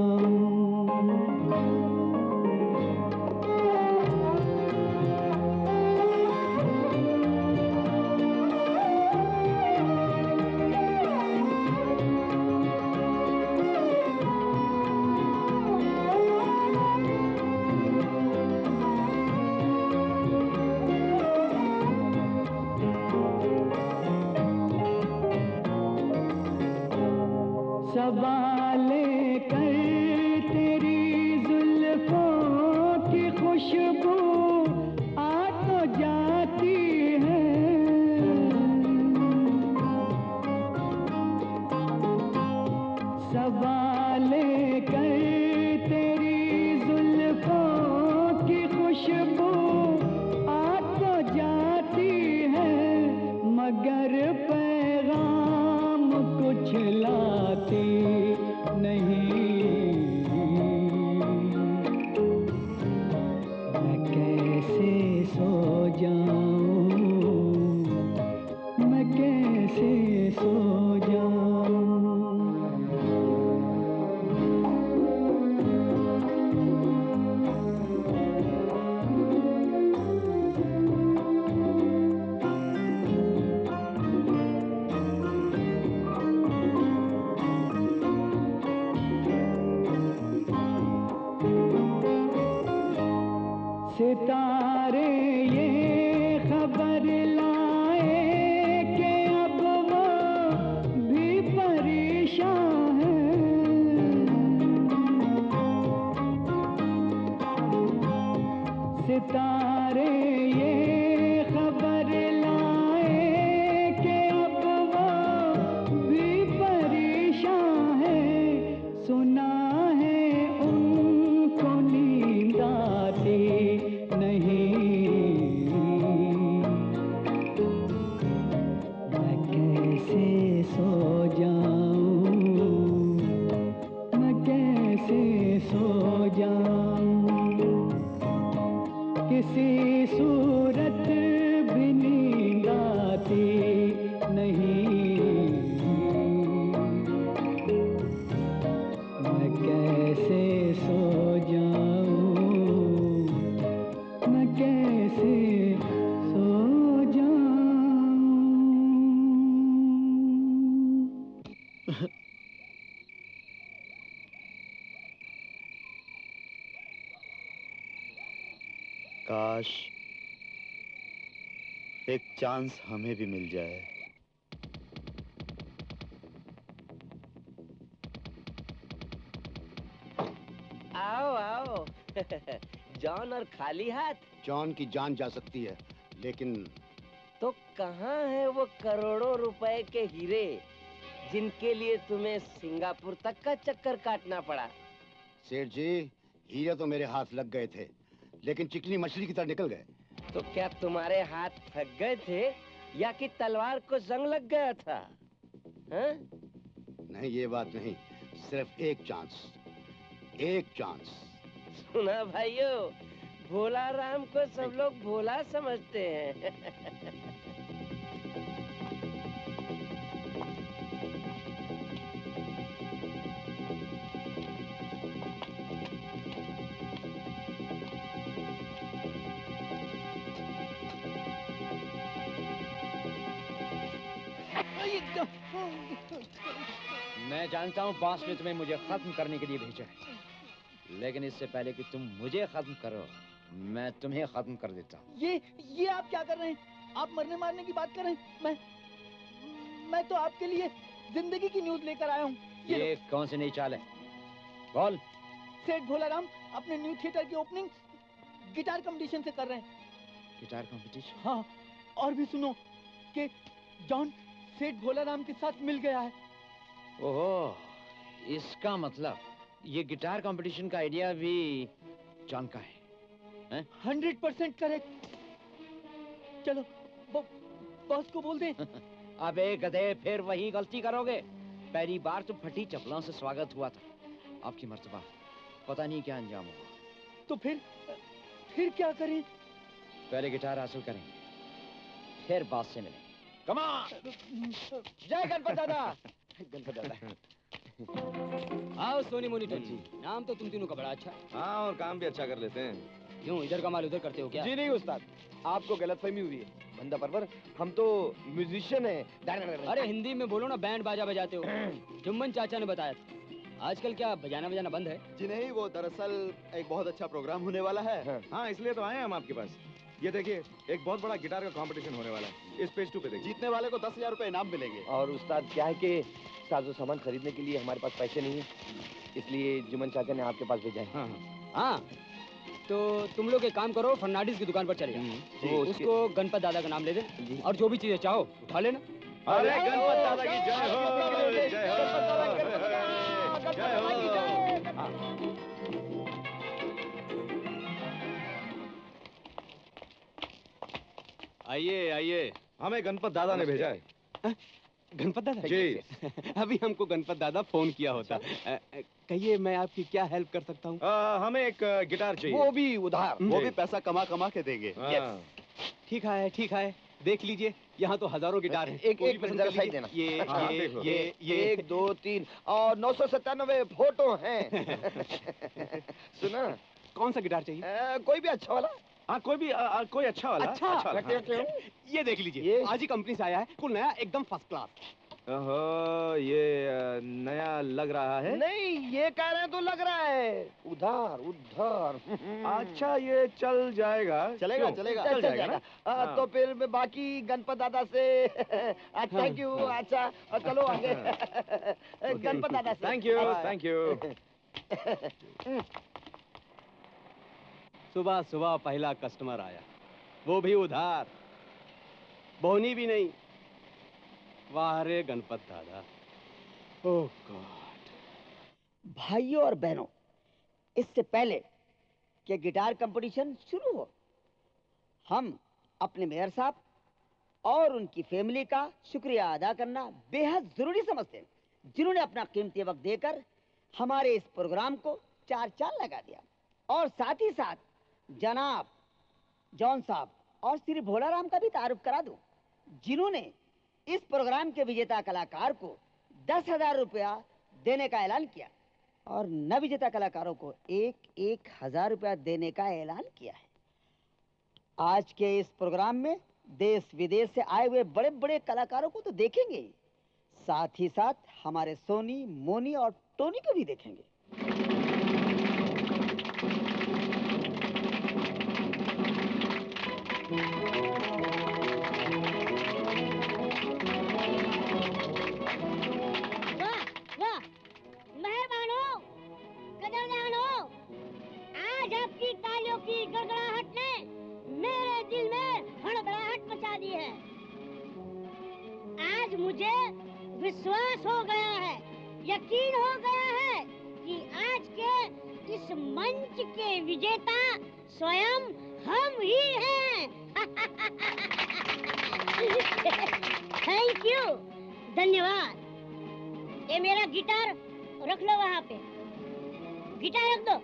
सवाले कर तेरी जुल्फों की खुशबू आ तो जाती है। सवाले कर तेरी जुल्फों की खुशबू आ तो जाती है, मगर पैगाम कुछ लाती नहीं। मैं कैसे सो जाऊं, मैं कैसे सो जाऊं। सितारे ये खबर लाए कि अब वो भी परेशान है। सितारे ये खबर लाए कि अब वो भी परेशान है। सुना है उनको नींद आती नहीं। मैं कैसे सो जाऊं, मैं कैसे सो जाऊं। किसी सूरत भी नींद आती नहीं। मैं कैसे सो जाऊं, मैं कैसे सो जाऊं। काश एक चांस हमें भी मिल जाए। आओ आओ। जॉन और खाली हाथ? जॉन की जान जा सकती है, लेकिन तो कहाँ है वो करोड़ों रुपए के हीरे जिनके लिए तुम्हें सिंगापुर तक का चक्कर काटना पड़ा? सेठ जी, हीरे तो मेरे हाथ लग गए थे, लेकिन चिकनी मछली की तरह निकल गए। तो क्या तुम्हारे हाथ थक गए थे या कि तलवार को जंग लग गया था? हाँ? नहीं, ये बात नहीं, सिर्फ एक चांस, एक चांस। सुना भाइयों, भोला राम को सब लोग भोला समझते हैं। मैं जानता हूँ बॉस ने तुम्हें मुझे खत्म करने के लिए भेजा है, लेकिन इससे पहले कि तुम मुझे खत्म करो, मैं तुम्हें खत्म कर देता हूँ। ये आप क्या कर रहे हैं? आप मरने मारने की बात कर रहे हैं? मैं तो आपके लिए जिंदगी की न्यूज लेकर आया हूँ। ये कौन सी नई चाल है? बोल। सेठ भोलाराम अपने न्यू थिएटर की ओपनिंग गिटार कंपटीशन से कर रहे हैं। Guitar competition? हाँ, और भी सुनो कि जॉन सेठ भोलाराम के साथ मिल गया है। ओहो, इसका मतलब ये गिटार कंपटीशन का आइडिया भी जॉन का है? 100% करेक्ट। चलो बॉस को बोल दे। अबे गधे, फिर वही गलती करोगे। पहली बार तो फटी चप्पलों से स्वागत हुआ था, आपकी मर्तबा पता नहीं क्या अंजाम होगा। तो फिर क्या करें? पहले गिटार हासिल करेंगे, फिर बॉस से मिलेंगे। Come on! जय गणपत दादा। गणपत दादा। आओ सोनी मोनी टोनी, नाम तो तुम तीनों का बड़ा अच्छा है। हाँ, और काम भी अच्छा कर लेते हैं। क्यों, इधर का माल उधर करते हो क्या? जी नहीं उस्ताद, आपको गलतफहमी हुई है। बंदा परवर, हम तो म्यूजिशियन हैं। अरे हिंदी में बोलो ना, बैंड बाजा बजाते हो। जुम्मन चाचा ने बताया था। आजकल क्या बजाना बजाना बंद है? जी नहीं, वो दरअसल एक बहुत अच्छा प्रोग्राम होने वाला है। हाँ, इसलिए तो आए हैं हम आपके पास। ये देखिए, एक बहुत बड़ा गिटार का कंपटीशन होने वाला है। इस पेज 2 पे देखिए। जीतने वाले को 10,000 रुपए इनाम मिलेंगे। और उस्ताद क्या है कि साजो सामान खरीदने के लिए हमारे पास पैसे नहीं है, इसलिए जुम्मन चाचा ने आपके पास भेजा है। हाँ, तो तुम लोग एक काम करो, फर्नांडिस की दुकान पर चले जाओ। उसको गणपत दादा का नाम ले दे, और जो भी चीजें चाहो उठा लेना। अरे गणपत दादा की जय हो, जय हो, जय हो। आइए आइए। हमें गणपत दादा ने भेजा है। गणपत दादा जी। अभी हमको गणपत दादा फोन किया होता। कहिए, मैं आपकी क्या हेल्प कर सकता हूँ? हमें एक गिटार चाहिए। वो भी उधार, वो भी पैसा कमा कमा के देंगे। ठीक है, ठीक है, देख लीजिए, यहाँ तो हजारों गिटार हैं। एक मिनट जरा साइड देना। ये 1 2 3 और 997 फोटो हैं। सुना? कौन सा गिटार चाहिए? कोई भी अच्छा वाला। हाँ, कोई अच्छा वाला। अच्छा। ये देख लीजिए, आज ही कंपनी से आया है, कुल नया, एकदम फर्स्ट क्लास। ओहो, ये नया लग रहा है। नहीं, ये कह रहे हैं तो लग रहा है उधार उधार। अच्छा, ये चल जाएगा। चलेगा चल जाएगा ना? तो फिर बाकी गणपत दादा से थैंक यू। अच्छा, चलो आगे। गणपत दादा से थैंक यू। सुबह सुबह पहला कस्टमर आया, वो भी उधार, बोनी भी नहीं। वाह रे गणपत दादा। ओह गॉड। भाइयों और बहनों, इससे पहले कि गिटार कंपटीशन शुरू हो, हम अपने मेयर साहब और उनकी फैमिली का शुक्रिया अदा करना बेहद जरूरी समझते हैं, जिन्होंने अपना कीमती वक्त देकर हमारे इस प्रोग्राम को 4 चांद लगा दिया। और साथ ही साथ जनाब जॉन साहब और श्री भोलाराम का भी तारुफ करा दूं, जिन्होंने इस प्रोग्राम के विजेता कलाकार को 10,000 रुपया देने का ऐलान किया और न विजेता कलाकारों को 1,000 रुपया देने का ऐलान किया है। आज के इस प्रोग्राम में देश विदेश से आए हुए बड़े बड़े कलाकारों को तो देखेंगे, साथ ही साथ हमारे सोनी, मोनी और टोनी को भी देखेंगे। आज मुझे विश्वास हो गया है, यकीन हो गया है कि आज के इस मंच के विजेता स्वयं हम ही हैं। थैंक यू, धन्यवाद। ये मेरा गिटार रख लो वहाँ पे, गिटार रख दो।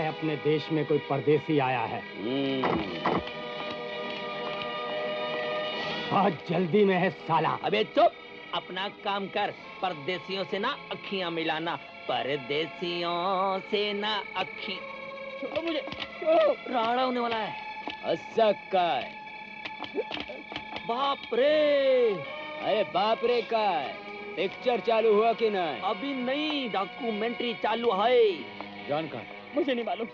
अपने देश में कोई परदेसी आया है। बहुत जल्दी में है साला। अबे चुप, अपना काम कर। परदेसियों से ना अखियां मिलाना, परदेसियों से ना अखी। छोड़ो मुझे, छोड़ो, राड़ा होने वाला है। अस्सका बाप रे। अरे बाप रे का पिक्चर चालू हुआ कि नहीं? अभी नहीं, डॉक्यूमेंट्री चालू है। जॉन का मुझे नहीं मालूम।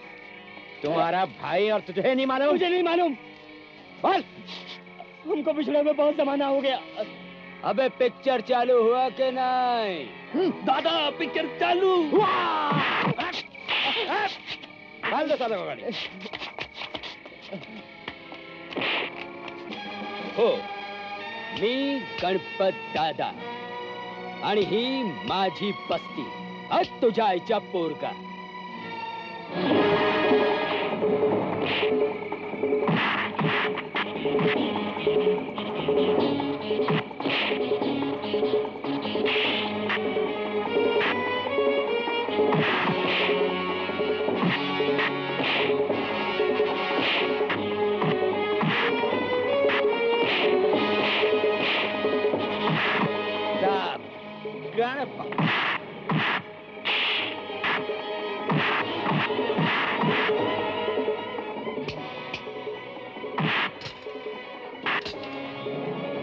तुम्हारा भाई और तुझे नहीं मालूम? मुझे नहीं मालूम। बोल। हमको पिछड़े में बहुत जमाना हो गया। अबे पिक्चर चालू हुआ कि नहीं? दादा पिक्चर चालू हुआ। डाल दो साला गाड़ी। हो मी गणपत दादा आणि ही माझी बस्ती तुझ्या आईच्या पोरगा।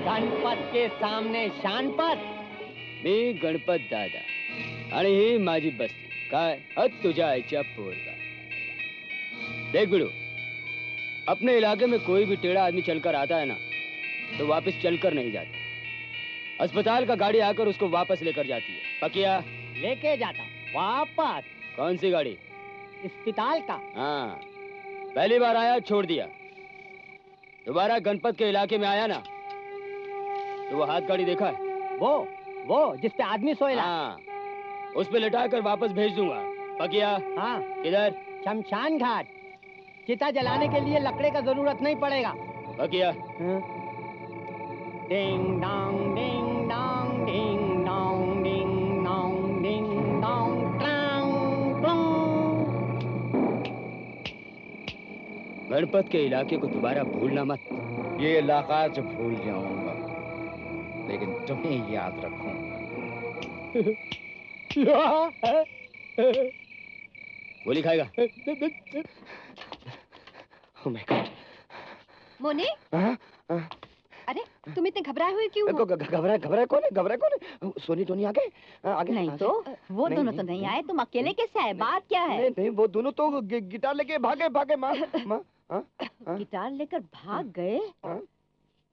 गणपत के सामने शानपत। मी गणपत दादा आणि ही माझी बस्ती काय तुझ्या आईच्या पोरगा। देख बिड़ू, अपने इलाके में कोई भी टेढ़ा आदमी चलकर आता है ना तो वापस चलकर नहीं जाता। अस्पताल का गाड़ी आकर उसको वापस लेकर जाती है। पकिया लेके जाता वापस। कौन सी गाड़ी? अस्पताल का। हाँ, पहली बार आया छोड़ दिया, दोबारा गणपत के इलाके में आया ना तो वो हाथ गाड़ी देखा है? वो जिस पे आदमी सोएला। हाँ, उस पे लिटा कर वापस भेज दूंगा। पकिया हाँ किधर? शमशान घाट। चिता जलाने के लिए लकड़े का जरूरत नहीं पड़ेगा। पकिया ding dong ding dong ding dong ding dong ding dong ट्रांग ट्रुंग। गणपत के इलाके को दोबारा भूलना मत। ये इलाका जो भूल जाऊंगा लेकिन तुम्हें याद रखूंगा। गोली खाएगा? Oh my God। मोने, अरे तुम इतने घबराए हुए क्यों हो? घबराए कौन है? सोनी टोनी आ गए? आगे नहीं तो वो दोनों तो नहीं आए, तुम अकेले कैसे आए? बात क्या है? नहीं वो दोनों तो गिटार लेके भागे माँ। गिटार लेकर भाग गए?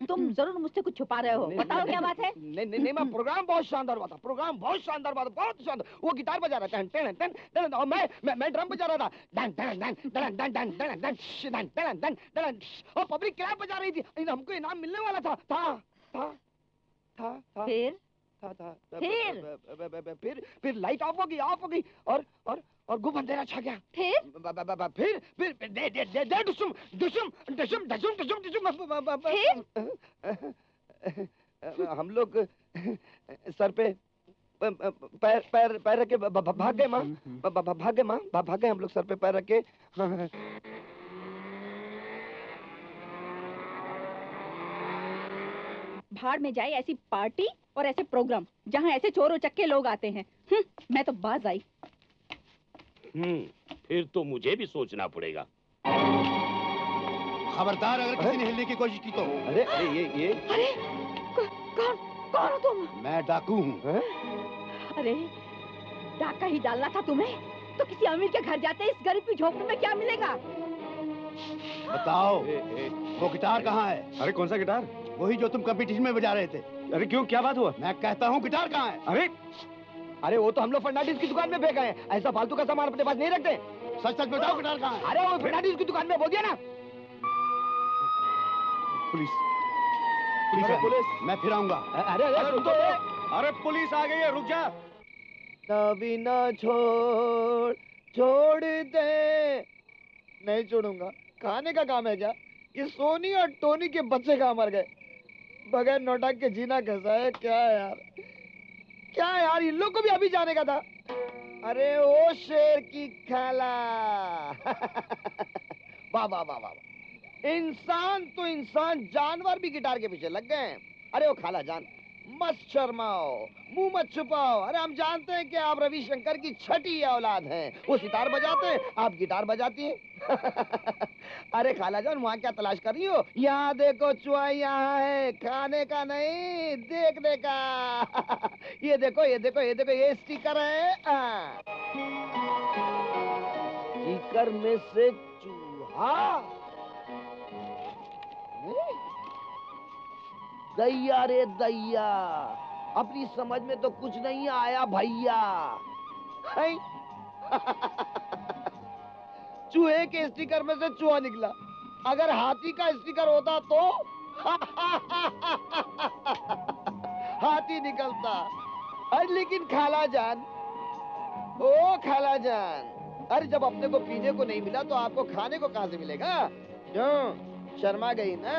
तुम जरूर मुझसे कुछ छुपा रहे हो। बताओ क्या बात है? नहीं, मैं प्रोग्राम बहुत शानदार हुआ था। प्रोग्राम बहुत शानदार हुआ था, बहुत शानदार। वो गिटार बजा रहा था, टन टन टन, और मैं ड्रम बजा रहा था, done done done done done done done done done done done done, और पब्लिक क्लैप बजा रही थी। हमको इनाम मिलने वाला था। फिर लाइट ऑफ हो गई और गुब अंधेरा छा गया। फिर डुसुम डुसुम डुसुम डुसुम डुसुम डुसुम। हम लोग सर पे पैर रख के भाग गए माँ, भाग गए हम लोग सर पे पैर रख के। भाड़ में जाए ऐसी पार्टी और ऐसे प्रोग्राम जहाँ ऐसे चोर उचक्के लोग आते हैं। मैं तो बाज आई। फिर तो मुझे भी सोचना पड़ेगा। खबरदार अगर किसी ने हिलने की कोशिश की तो। अरे अरे कौन हो तुम? मैं डाकू हूँ। अरे डाका ही डालना था तुम्हें, तो किसी अमीर के घर जाते इस गरीब की झोपड़ी में क्या मिलेगा? बताओ वो गिटार कहाँ है? अरे कौन सा गिटार? वही जो तुम कंपटीशन में बजा रहे थे। अरे क्यों, क्या बात हुआ? मैं कहता हूँ गिटार कहाँ है? अरे वो तो हम लोग फर्नांडिस की दुकान में फेंक गए। ऐसा फालतू का सामान अपने पास नहीं रखते। सच बताओ गिटार कहाँ है? अरे वो फर्नांडिस की दुकान में बोल दिया ना। पुलिस मैं फिर आऊंगा। अरे पुलिस आ गई है, रुक जा। कभी ना छोड़ दे। नहीं छोड़ूंगा। खाने का काम है क्या? ये सोनी और टोनी के बच्चे कहाँ मर गए? बगैर नोटक के जीना कैसा है? क्या यार इन लोग को भी अभी जाने का था। अरे ओ शेर की खाला। वाह वाह वाह वाह। इंसान तो इंसान, जानवर भी गिटार के पीछे लग गए हैं। अरे वो खाला जान, मत शर्माओ, मुंह मत छुपाओ। अरे हम जानते हैं कि आप रविशंकर की छठी औलाद हैं। वो सितार बजाते हैं, आप गिटार बजाती हैं। अरे खाला जान, वहाँ क्या तलाश कर रही हो? यहाँ देखो, चुहा यहाँ है, खाने का नहीं, देखने का। ये देखो, ये स्टिकर है। स्टिकर में से चूहा। दैया रे दैया, अपनी समझ में तो कुछ नहीं आया भैया। चूहे के स्टिकर में से चूहा निकला। अगर हाथी का स्टिकर होता तो हाथी निकलता। अरे लेकिन खाला जान, ओ खाला जान, अरे जब अपने को पीने को नहीं मिला तो आपको खाने को कहां से मिलेगा? क्यों शर्मा गई ना?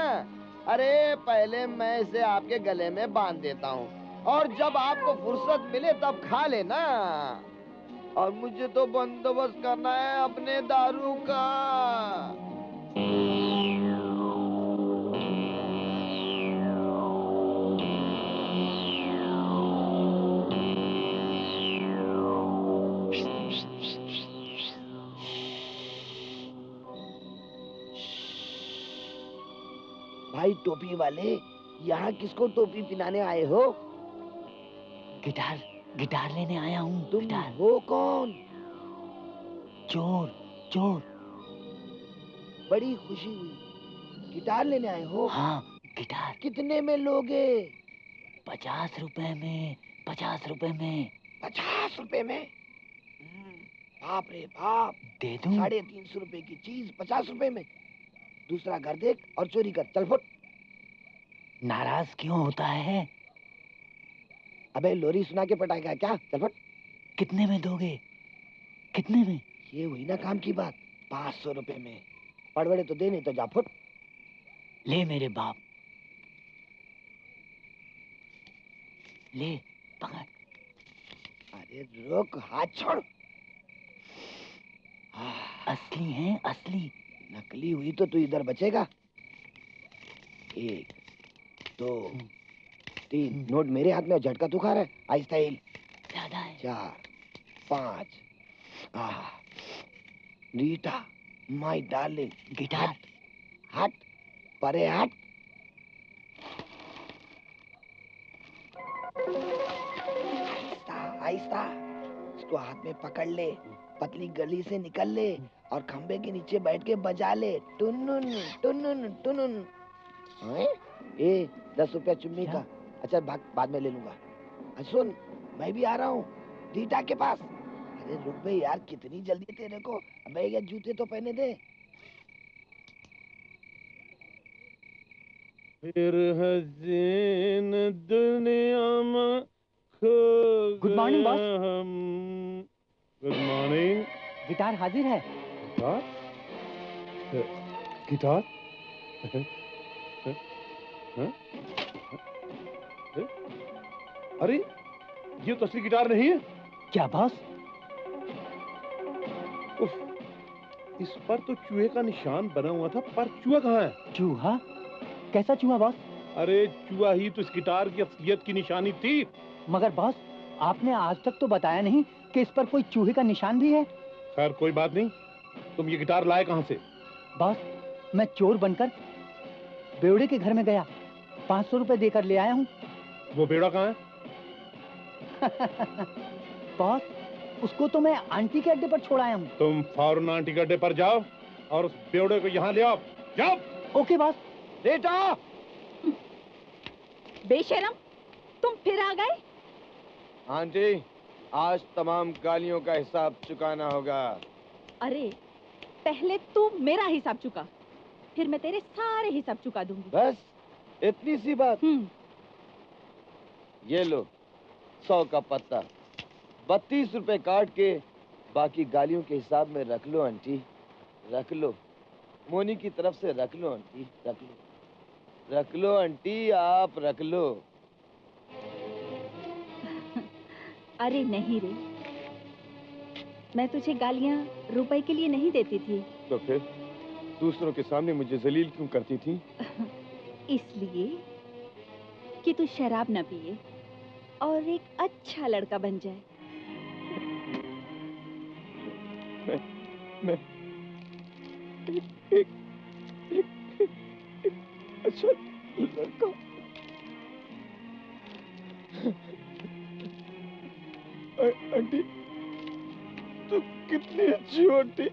अरे पहले मैं इसे आपके गले में बांध देता हूँ और जब आपको फुर्सत मिले तब खा लेना। और मुझे तो बंदोबस्त करना है अपने दारू का। भाई टोपी वाले, यहाँ किसको टोपी पिलाने आए हो? गिटार लेने आया हूँ। तुम हो कौन? चोर। बड़ी खुशी हुई। गिटार लेने आए हो? हाँ, गिटार। कितने में लोगे? 50 रुपए में। 50 रुपए में। 50 रुपए में? बाप रे बाप। दे दूं? 350 रुपए की चीज 50 रुपए में? दूसरा घर देख और चोरी कर। चल फुट। नाराज क्यों होता है? अबे लोरी सुना के पटाएगा क्या? चल फुट। कितने में दोगे? कितने में? ये हुई ना काम की बात। 500 रुपए में। पड़बड़े तो दे, नहीं तो जा फुट। ले मेरे बाप, ले पकड़। अरे रुक, हाथ छोड़। असली है, असली। नकली हुई तो तू इधर बचेगा। 1 2 3 नोट मेरे हाथ में, झटका तू खा रहा है। आहिस्ता हिल। ज्यादा है। 4 5। Rita my darling. गिटार हट परे हट। आहिस्ता आहिस्ता। इसको हाथ में पकड़ ले, पतली गली से निकल ले और खंबे के नीचे बैठ के बजा ले, टुनुन टुनुन टुनुन। ए 10 रुपया चुम्मी का। अच्छा बाद में ले लूंगा। सुन, मैं भी आ रहा हूँ रीटा के पास। अरे रुक बे यार, कितनी जल्दी तेरे को। अबे ये जूते तो पहने दे। फिर हसीन दुनिया में खो good morning boss. Good morning. Guitar हाजिर है। गिटार? अरे ये तो असली गिटार नहीं है। क्या बॉस? उफ, इस पर तो चूहे का निशान बना हुआ था, पर चूहा कहाँ है? चूहा? कैसा चूहा बॉस? अरे चूहा ही तो इस गिटार की असलियत की निशानी थी। मगर बॉस, आपने आज तक तो बताया नहीं कि इस पर कोई चूहे का निशान भी है। खैर कोई बात नहीं, तुम ये गिटार लाए कहाँ से? बॉस, मैं चोर बनकर बेवड़े के घर में गया, 500 रुपए देकर ले आया हूँ। वो बेवड़ा कहाँ है? बॉस, उसको तो मैं आंटी के अड्डे पर छोड़ आया हूँ। तुम फौरन आंटी के अड्डे पर जाओ और उस बेवड़े को यहाँ ले आओ। जाओ। Okay boss. बेटा! बेशरम, तुम फिर आ गए? आंटी, आज तमाम गालियों का हिसाब चुकाना होगा। अरे पहले तू मेरा हिसाब चुका, फिर मैं तेरे सारे हिसाब चुका दूंगी। बस इतनी सी बात? ये लो 100 का पत्ता, 32 रुपए काट के बाकी गालियों के हिसाब में रख लो आंटी, रख लो। मोनी की तरफ से रख लो आंटी, रख लो, रख लो आंटी, आप रख लो। अरे नहीं रे, मैं तुझे गालियां रुपए के लिए नहीं देती थी। तो फिर दूसरों के सामने मुझे जलील क्यों करती थी? इसलिए कि तू शराब न पिए और एक अच्छा लड़का बन जाए। मैं एक अच्छा लड़का। आंटी, तुम कितनी अच्छी हो आंटी।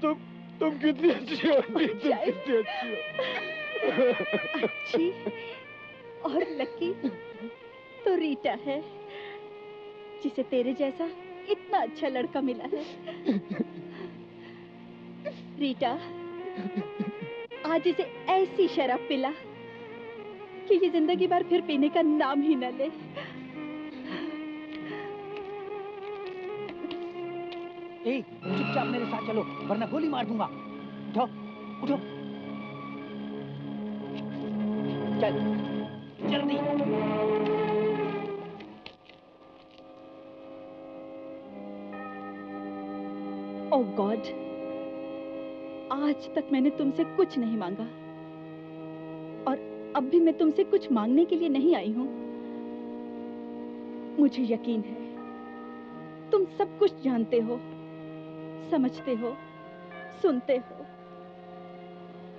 तुम कितनी अच्छी हो आंटी, तुम कितनी अच्छी हो। अच्छी और लकी तो रीटा है, जिसे तेरे जैसा इतना अच्छा लड़का मिला है। रीटा, आज इसे ऐसी शराब पिला कि ये जिंदगी भर फिर पीने का नाम ही न ले। ए, चुपचाप मेरे साथ चलो, वरना गोली मार दूंगा। उठो, उठो। चल, जल्दी। ओह गॉड, आज तक मैंने तुमसे कुछ नहीं मांगा और अब भी मैं तुमसे कुछ मांगने के लिए नहीं आई हूँ। मुझे यकीन है तुम सब कुछ जानते हो, समझते हो, सुनते हो।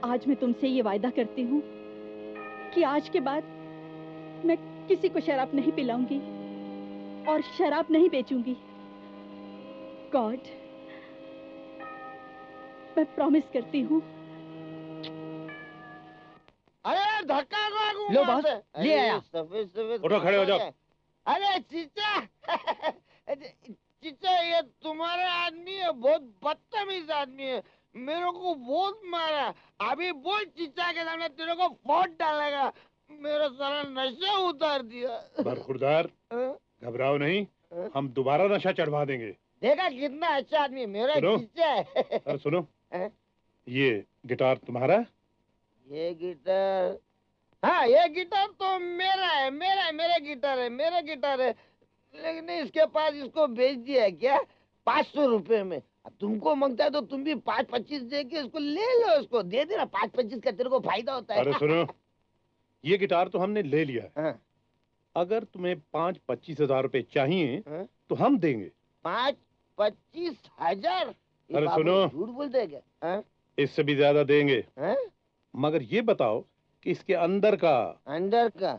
आज मैं तुमसे ये वायदा करती हूँ कि आज के बाद मैं किसी को शराब नहीं पिलाऊंगी और शराब नहीं बेचूंगी। गॉड, मैं प्रॉमिस करती हूँ। अरे धक्का लो बॉस, ले आया। सफेद सफेद उठो, खड़े हो जाओ। अरे चीचा, चीचा ये तुम्हारा आदमी है, बहुत बदतमीज आदमी है, मेरे को बहुत मारा। अभी बोल चीचा के सामने तेरे को फोड़ डालेगा। मेरा सारा नशा उतार दिया। बरखुरदार, घबराओ नहीं, हम दोबारा नशा चढ़वा देंगे। देखा कितना अच्छा आदमी है मेरा चीचा है। अरे सुनो, ये गिटार तुम्हारा? ये गिटार, हाँ ये गिटार तो मेरा है, मेरा गिटार है, मेरा गिटार है। लेकिन इसके पास इसको बेच दिया है क्या 500 रुपए में। अब तुमको मांगता है तो तुम भी 5-25 दे के इसको ले लो, इसको दे देना। 5-25 का तेरे को फायदा होता है। अरे सुनो, ये गिटार तो हमने ले लिया है। अगर तुम्हें 5-25 हजार रुपए चाहिए तो हम देंगे। 5-25 हजार? अरे सुनो, झूठ बोलते हैं क्या? इससे भी ज्यादा देंगे। मगर ये बताओ कि इसके अंदर का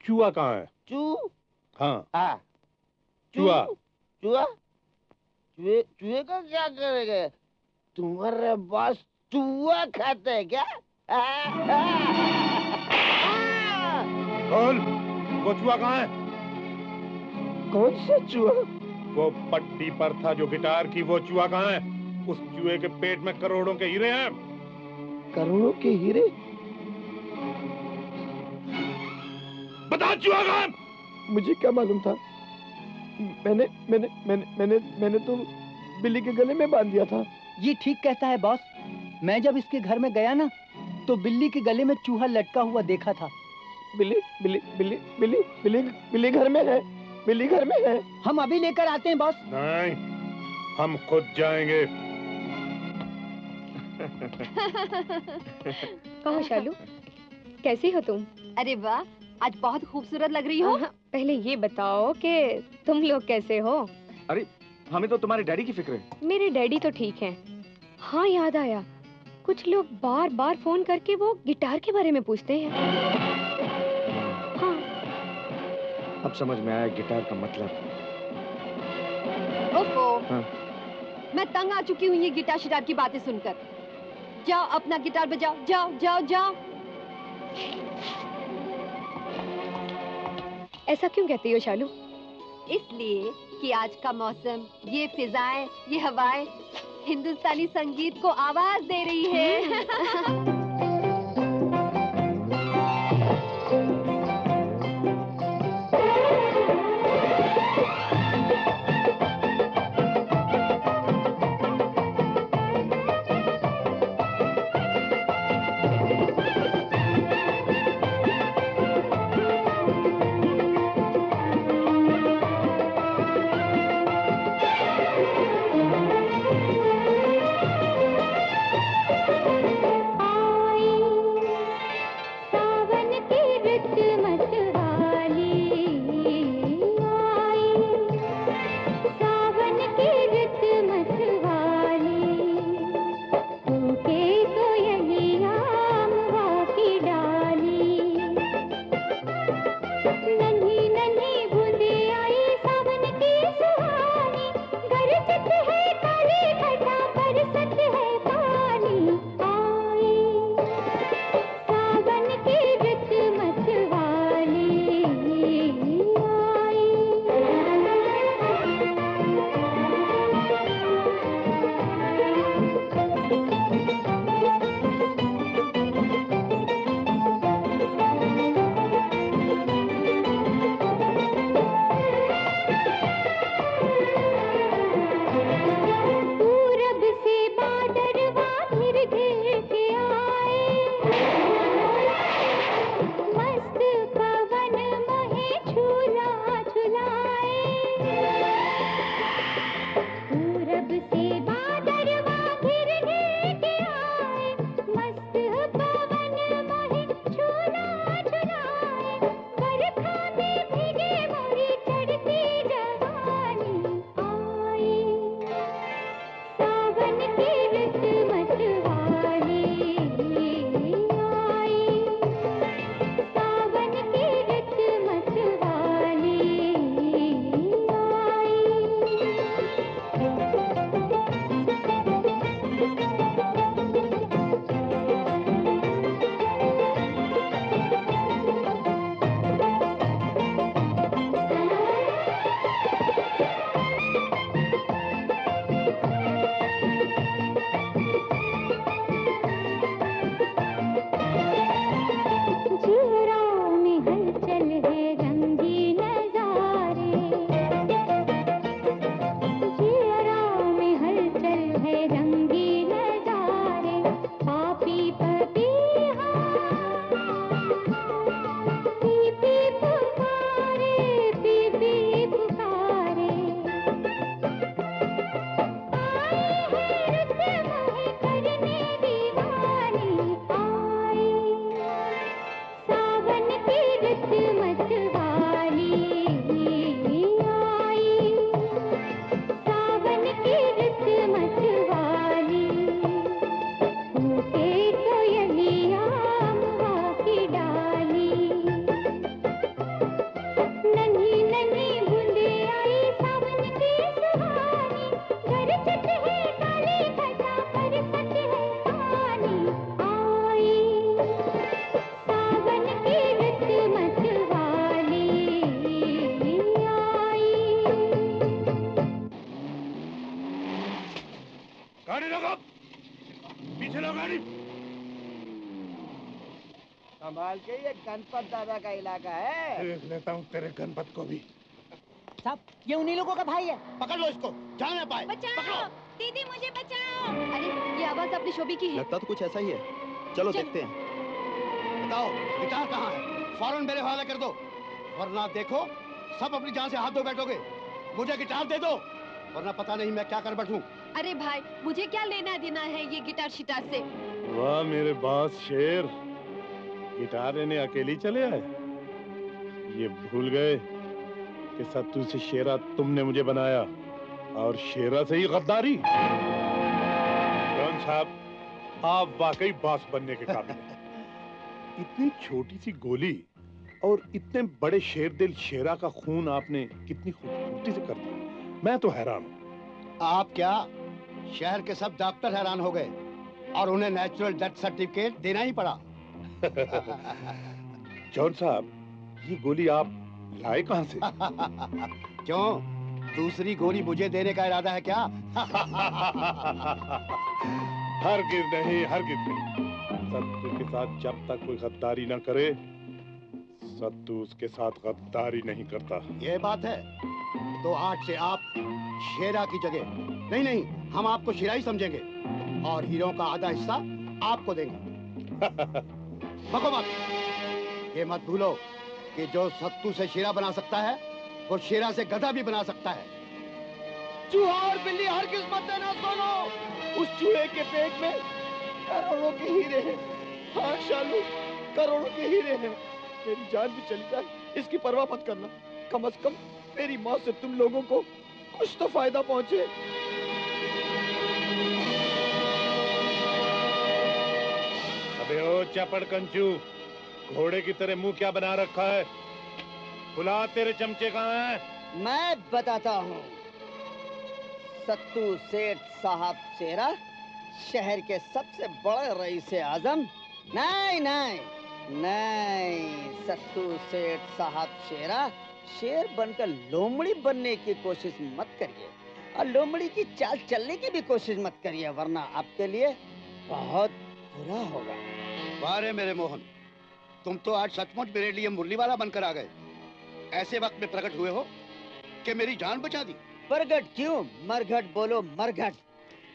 चूहा कहाँ है? चू? हाँ। चूहा। चूहा? चूहे का क्या करेंगे? तुम्हारे बॉस चूहा खाते हैं क्या? बोल, वो चूहा कहाँ है? कौन सा चूहा? वो पट्टी पर था जो गिटार की, वो चूहा कहाँ है? उस चूहे के पेट में करोड़ों के हीरे हैं। करोड़ों के हीरे? बता चूहा कहाँ है? मुझे क्या मालूम था? मैंने तो बिल्ली के गले में बांध दिया था। ये ठीक कहता है बॉस। मैं जब इसके घर में गया ना, तो बिल्ली के गले में चूहा लटका हुआ देखा था। बिल्ली घर में है। बिल्ली घर में है। हम अभी लेकर आते हैं बॉस। नहीं, हम खुद जाएंगे। कहो शालू, कैसी हो तुम? अरे वाह, आज बहुत खूबसूरत लग रही हो। पहले ये बताओ कि तुम लोग कैसे हो? अरे हमें तो तुम्हारे डैडी की फिक्र है। मेरे डैडी तो ठीक हैं। हाँ याद आया, कुछ लोग बार बार फोन करके वो गिटार के बारे में पूछते हैं। हाँ। अब समझ में आया गिटार का मतलब। ओफो, हाँ। मैं तंग आ चुकी हूँ ये गिटार शिटार की बातें सुनकर। जाओ अपना गिटार बजाओ, जाओ जाओ जाओ। ऐसा क्यों कहती हो शालू? इसलिए कि आज का मौसम, ये फिजाएं, ये हवाएं हिंदुस्तानी संगीत को आवाज दे रही है। संभाल के, ये गणपत दादा का इलाका है। देख लेता हूँ तेरे गणपत को भी। साहब ये उन्हीं लोगों का भाई है। पकड़ लो इसको, जान ना पाए। बचाओ दीदी, मुझे बचाओ। अरे ये आवाज अपनी शोभी की है। लगता तो कुछ ऐसा ही है। चलो देखते हैं। बताओ गिटार कहाँ है? फौरन मेरे हवाले कर दो, वरना देखो सब अपनी जान से हाथ धो बैठोगे। मुझे गिटार दे दो, वरना पता नहीं मैं क्या कर बैठूं। अरे भाई, मुझे क्या लेना देना है ये गिटार शिटार से? वाह मेरे बास शेर, गिटार लेने अकेली चले आए। ये भूल गए कि सत्तू से शेरा तुमने मुझे बनाया और शेरा से ही गद्दारी। जॉन साहब, आप वाकई बास बनने के काबिल हैं। इतनी छोटी सी गोली और इतने बड़े शेर दिल शेरा का खून आपने कितनी खूबसूरती से कर दिया, मैं तो हैरान हूँ। आप क्या, शहर के सब डॉक्टर हैरान हो गए और उन्हें नेचुरल डेथ सर्टिफिकेट देना ही पड़ा। जॉन साहब, ये गोली आप लाए कहाँ से? क्यों, दूसरी गोली मुझे देने का इरादा है क्या? हरगिज नहीं, हरगिज नहीं। सत्तू के साथ जब तक कोई गद्दारी ना करे, सत्तू उसके साथ गद्दारी नहीं करता। ये बात है तो आज से आप शेरा की जगह नहीं, हम आपको शेरा ही समझेंगे और हीरो का आधा हिस्सा आपको देंगे। बको मत, ये मत भूलो कि जो सत्तू से शेरा बना सकता है वो शेरा से गधा भी बना सकता है। चूहा और बिल्ली हर किस्मत देना दोनों, उस चूहे के पेट में करोड़ों के हीरे हैं। हाँ शालू, करोड़ों के हीरे हैं। मेरी जान भी चली जाए, इसकी परवाह मत करना। कम से कम मेरी मौत से तुम लोगों को कुछ तो फायदा पहुंचे। अबे ओ चपड़ कंचू, घोड़े की तरह मुंह क्या बना रखा है? बुला, तेरे चमचे कहाँ हैं? मैं बताता हूँ। सत्तू सेठ साहब शेरा, शहर के सबसे बड़े रईस आजम। नहीं, सत्तू सेठ साहब शेरा, शेर बनकर लोमड़ी बनने की कोशिश मत करिए और लोमड़ी की चाल चलने की भी कोशिश मत करिए, वरना आपके लिए बहुत बुरा होगा। वारे मेरे मोहन, तुम तो आज सचमुच मेरे लिए मुरली वाला बनकर आ गए। ऐसे वक्त में प्रकट हुए हो कि मेरी जान बचा दी। प्रगट क्यों, मरघट बोलो, मरघट।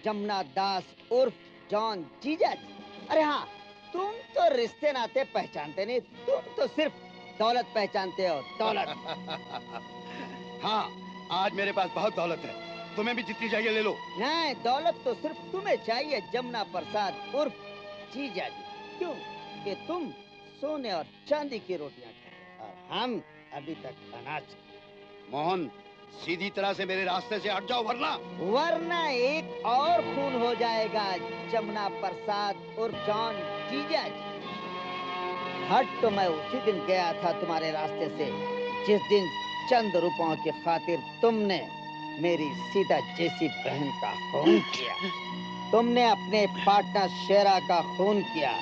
जमुना दास उर्फ जॉन जीजा जी। अरे हाँ, तुम तो रिश्ते नाते पहचानते नहीं, तुम तो सिर्फ दौलत पहचानते हो, दौलत। हाँ, आज मेरे पास बहुत दौलत है, तुम्हें भी जितनी चाहिए ले लो। नहीं, दौलत तो सिर्फ तुम्हें चाहिए, जमुना प्रसाद उर्फ जीजा जी। क्यों कि तुम सोने और चांदी की रोटियां खाते और हम अभी तक अनाज। मोहन, सीधी तरह से मेरे रास्ते से हट जाओ, वरना एक और खून हो जाएगा, जमुना प्रसाद और जॉन जीजा जी। हट तो मैं उसी दिन गया था तुम्हारे रास्ते से, जिस दिन चंद रुपयों की खातिर तुमने मेरी सीता जैसी बहन का खून किया। तुमने अपने पार्टनर शेरा का खून किया,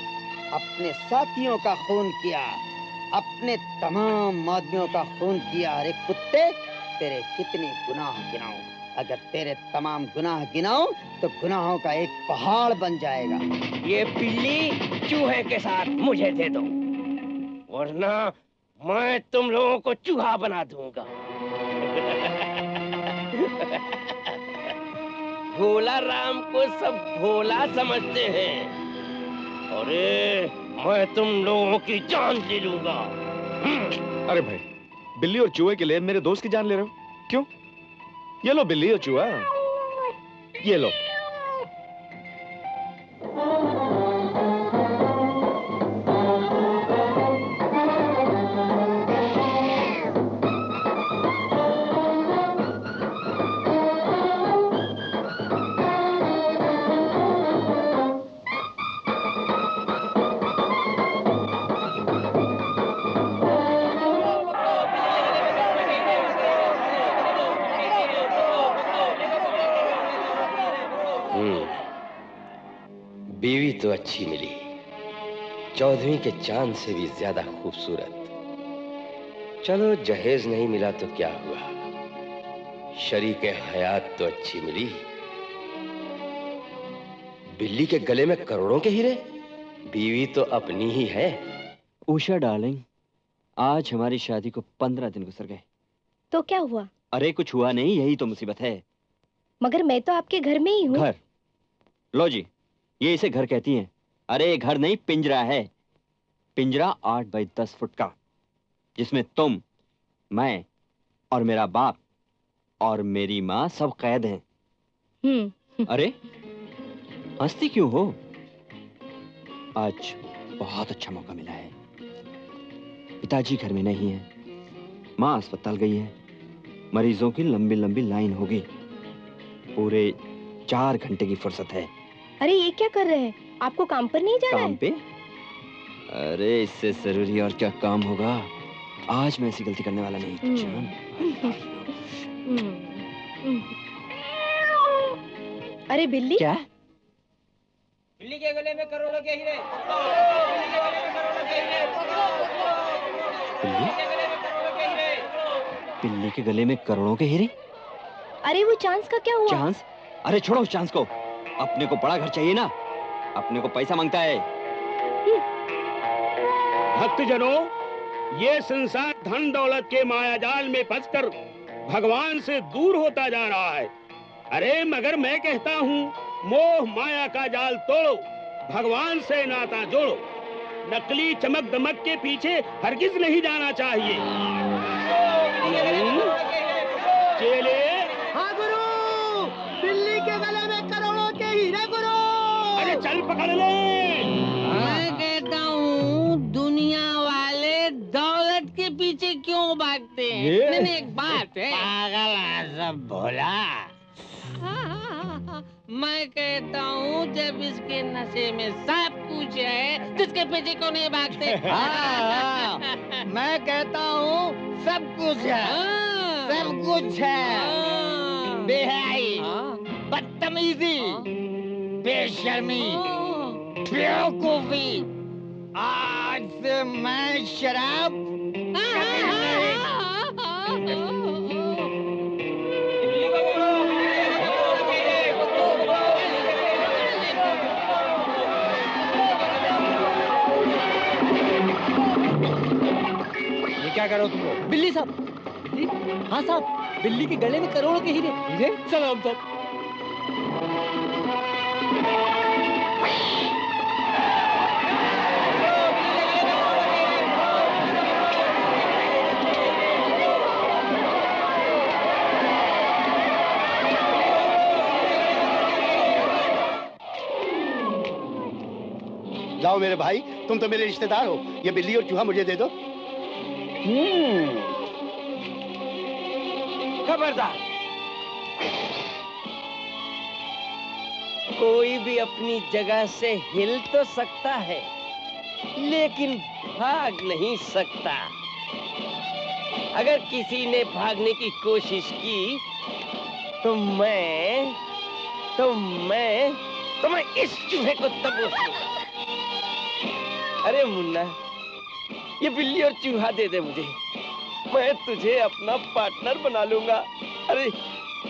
अपने साथियों का खून किया, अपने तमाम आदमियों का खून किया। अरे कुत्ते, तेरे कितने गुनाह गिनाऊं? अगर तेरे तमाम गुनाह गिनाऊं तो गुनाहों का एक पहाड़ बन जाएगा। ये बिल्ली चूहे के साथ मुझे दे दो, वरना मैं तुम लोगों को चूहा बना दूंगा। भोला राम को सब भोला समझते हैं, अरे मैं तुम लोगों की जान ले लूंगा। अरे भाई, बिल्ली और चूहे के लिए मेरे दोस्त की जान ले रहे हो? क्यों? ये लो बिल्ली और चूहा, ये लो। बीवी तो अच्छी मिली, चौदहवीं के चांद से भी ज्यादा खूबसूरत। चलो जहेज नहीं मिला तो क्या हुआ, शरीके हयात तो अच्छी मिली। बिल्ली के गले में करोड़ों के हीरे, बीवी तो अपनी ही है, उषा डार्लिंग, आज हमारी शादी को 15 दिन गुजर गए। तो क्या हुआ? अरे कुछ हुआ नहीं, यही तो मुसीबत है। मगर मैं तो आपके घर में ही हूँ। घर? लो जी, ये इसे घर कहती हैं। अरे घर नहीं, पिंजरा है। पिंजरा 8 बाई 10 फुट का, जिसमें तुम, मैं और मेरा बाप और मेरी माँ सब कैद हैं। अरे हंसती क्यों हो? आज बहुत अच्छा मौका मिला है। पिताजी घर में नहीं है, माँ अस्पताल गई है, मरीजों की लंबी लंबी लाइन होगी। पूरे 4 घंटे की फुर्सत है। अरे ये क्या कर रहे हैं? आपको काम पर नहीं जाना? काम पे? अरे इससे जरूरी और क्या काम होगा। आज मैं ऐसी गलती करने वाला नहीं जान। अरे बिल्ली? क्या? बिल्ली के गले में करोड़ों के हीरे। बिल्ली के गले में करोड़ों के हीरे? अरे वो चांस का क्या हुआ? चांस? अरे छोड़ो उस चांस को, अपने को बड़ा घर चाहिए ना। अपने को पैसा मांगता है। भक्तजनों, ये संसार धन दौलत के मायाजाल में फंसकर भगवान से दूर होता जा रहा है। अरे मगर मैं कहता हूँ, मोह माया का जाल तोड़ो, भगवान से नाता जोड़ो। नकली चमक दमक के पीछे हरगिज नहीं जाना चाहिए। चेले। हाँ गुरु, बिल्ली के गले में करोड़ों के हीरे गुरु। अरे चल पकड़ ले। मैं कहता हूँ, दुनिया वाले दौलत के पीछे क्यों भागते हैं? नहीं, एक बात है। पागल सब भोला। मैं कहता हूँ, जब इसके नशे में सब कुछ है, जिसके पीछे क्यों नहीं भागते? मैं कहता हूँ सब कुछ है, सब कुछ है। बेहयाई, बदतमीजी, बेशर्मी, बेवकूफी। आज से मैं शराब क्या करो तुम लोग? बिल्ली साहब, बिल्ली? हाँ साहब, बिल्ली के गले में करोड़ों के हीरे। हीरे? चलो हम सब। जाओ मेरे भाई, तुम तो मेरे रिश्तेदार हो। ये बिल्ली और चूहा मुझे दे दो। खबरदार, कोई भी अपनी जगह से हिल तो सकता है, लेकिन भाग नहीं सकता। अगर किसी ने भागने की कोशिश की तो मैं इस चूहे को दबोच लूंगा। अरे मुन्ना, ये बिल्ली और चूहा दे दे मुझे, मैं तुझे अपना पार्टनर बना लूंगा। अरे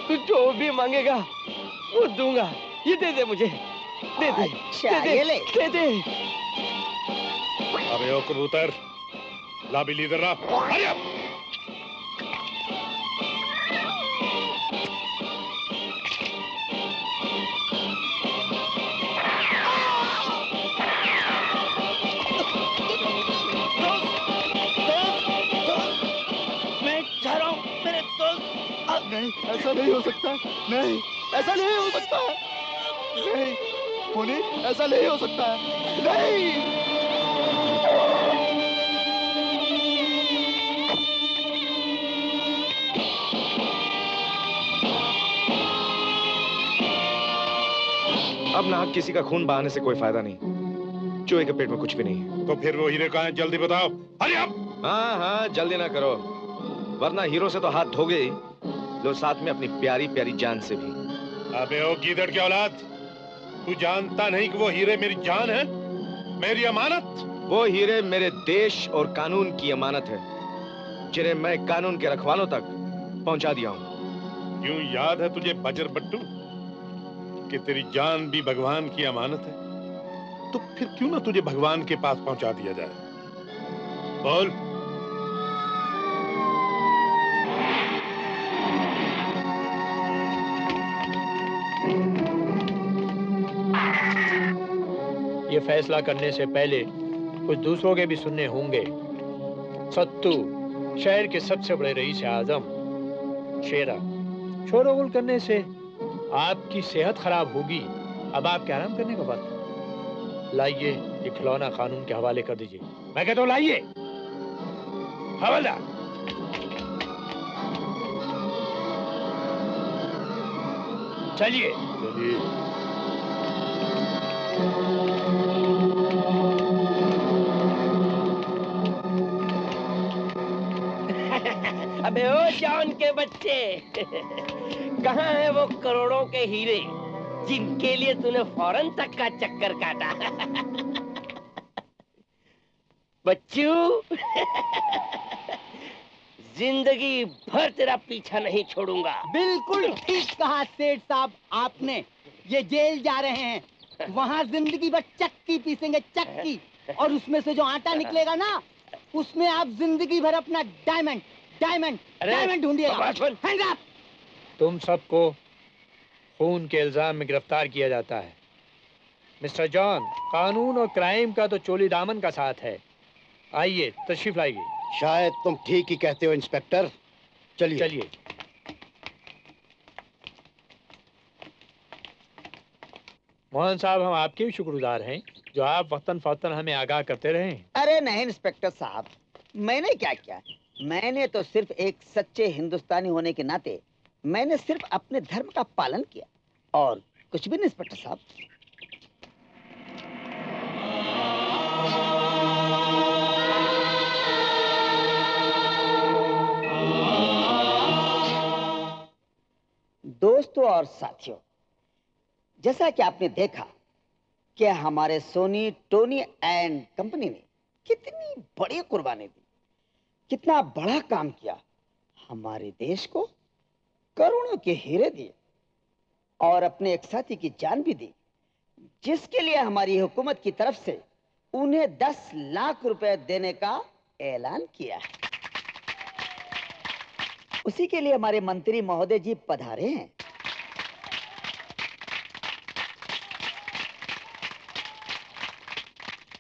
तू जो भी मांगेगा वो दूंगा। ये दे दे मुझे, दे दे। अच्छा, दे दे, ये ले। दे दे। अबे ओ कबूतर, ला बिल्ली इधर ला। अरे नहीं, ऐसा नहीं हो सकता। नहीं, ऐसा नहीं हो सकता। नहीं, मुनी, ऐसा नहीं हो सकता। नहीं। अब ना किसी का खून बहाने से कोई फायदा नहीं। चूहे के पेट में कुछ भी नहीं है। तो फिर वो हीरे कहाँ हैं? जल्दी बताओ। अरे अब। हाँ, जल्दी ना करो, वरना हीरो से तो हाथ धोगे ही, लो साथ में अपनी प्यारी प्यारी जान से भी। अबे ओ गीदड़ की औलाद, तू जानता नहीं कि वो हीरे मेरी जान है, मेरी अमानत? वो हीरे मेरे देश और कानून की अमानत है, जिन्हें मैं कानून के रखवालों तक पहुंचा दिया हूं। क्यों याद है तुझे बजर बट्टू कि तेरी जान भी भगवान की अमानत है? तो फिर क्यों ना तुझे भगवान के पास पहुंचा दिया जाए? बोल। ये फैसला करने से पहले कुछ दूसरों के भी सुनने होंगे। सत्तू शहर के सबसे बड़े रईस आजम शेरा, शोरगुल करने से आपकी सेहत खराब होगी। अब आपके आराम करने का वक्त। लाइए ये खिलौना कानून के हवाले कर दीजिए। मैं कहता हूँ लाइए। हवाला। चलिए चलिए। अबे ओ जॉन के बच्चे, कहाँ है वो करोड़ों के हीरे जिनके लिए तूने फॉरेन तक का चक्कर काटा? बच्चू, जिंदगी भर तेरा पीछा नहीं छोड़ूंगा। बिल्कुल ठीक कहा सेठ साहब आपने। ये जेल जा रहे हैं, वहाँ जिंदगी भर चक्की पीसेंगे, चक्की। और उसमें से जो आटा निकलेगा ना, उसमें आप जिंदगी भर अपना डायमंड डायमंड डायमंड ढूंढिएगा। तुम सबको खून के इल्जाम में गिरफ्तार किया जाता है। मिस्टर जॉन, कानून और क्राइम का तो चोली दामन का साथ है। आइए तशरीफ लाइए। शायद तुम ठीक ही कहते हो इंस्पेक्टर। चलिए चलिए। मोहन साहब, हम आपके भी शुक्रगुजार हैं जो आप वक्तन फौक्तन हमें आगाह करते रहे। अरे नहीं इंस्पेक्टर साहब, मैंने क्या किया? मैंने तो सिर्फ एक सच्चे हिंदुस्तानी होने के नाते मैंने सिर्फ अपने धर्म का पालन किया और कुछ भी नहीं इंस्पेक्टर साहब। दोस्तों और साथियों, जैसा कि आपने देखा कि हमारे सोनी, टोनी एंड कंपनी ने कितनी बड़ी कुर्बानी दी, कितना बड़ा काम किया, हमारे देश को करोड़ों के हीरे दिए और अपने एक साथी की जान भी दी, जिसके लिए हमारी हुकूमत की तरफ से उन्हें 10 लाख रुपए देने का ऐलान किया है। उसी के लिए हमारे मंत्री महोदय जी पधारे हैं।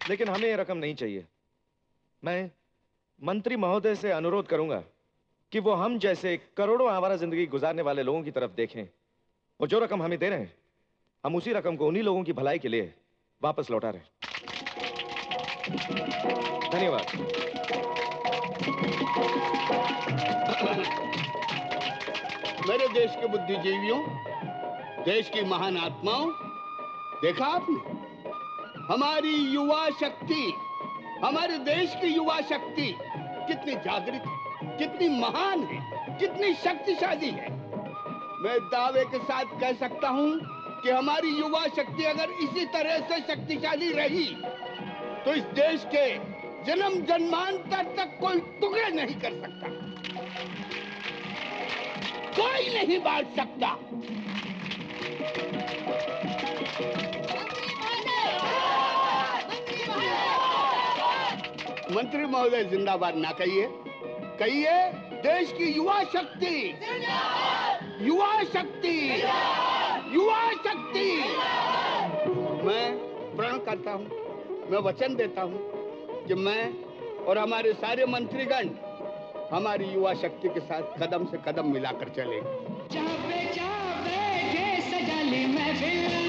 लेकिन हमें ये रकम नहीं चाहिए। मैं मंत्री महोदय से अनुरोध करूंगा कि वो हम जैसे करोड़ों आवारा जिंदगी गुजारने वाले लोगों की तरफ देखें और जो रकम हमें दे रहे हैं, हम उसी रकम को उन्हीं लोगों की भलाई के लिए वापस लौटा रहे हैं। धन्यवाद। मेरे देश के बुद्धिजीवियों, देश की महान आत्माओं, देखा आपने हमारी युवा शक्ति, हमारे देश की युवा शक्ति कितनी जागृत, कितनी महान है, कितनी शक्तिशाली है। मैं दावे के साथ कह सकता हूं कि हमारी युवा शक्ति अगर इसी तरह से शक्तिशाली रही तो इस देश के जन्म जन्मांतर तक कोई टुकड़े नहीं कर सकता, कोई नहीं बांट सकता। मंत्री महोदय जिंदाबाद ना कहिए, कहिए देश की युवा शक्ति, युवा शक्ति, युवा शक्ति। मैं प्रण करता हूँ, मैं वचन देता हूँ कि मैं और हमारे सारे मंत्रीगण हमारी युवा शक्ति के साथ कदम से कदम मिलाकर चलेंगे। चाबे चाबे ये सजाली महफिल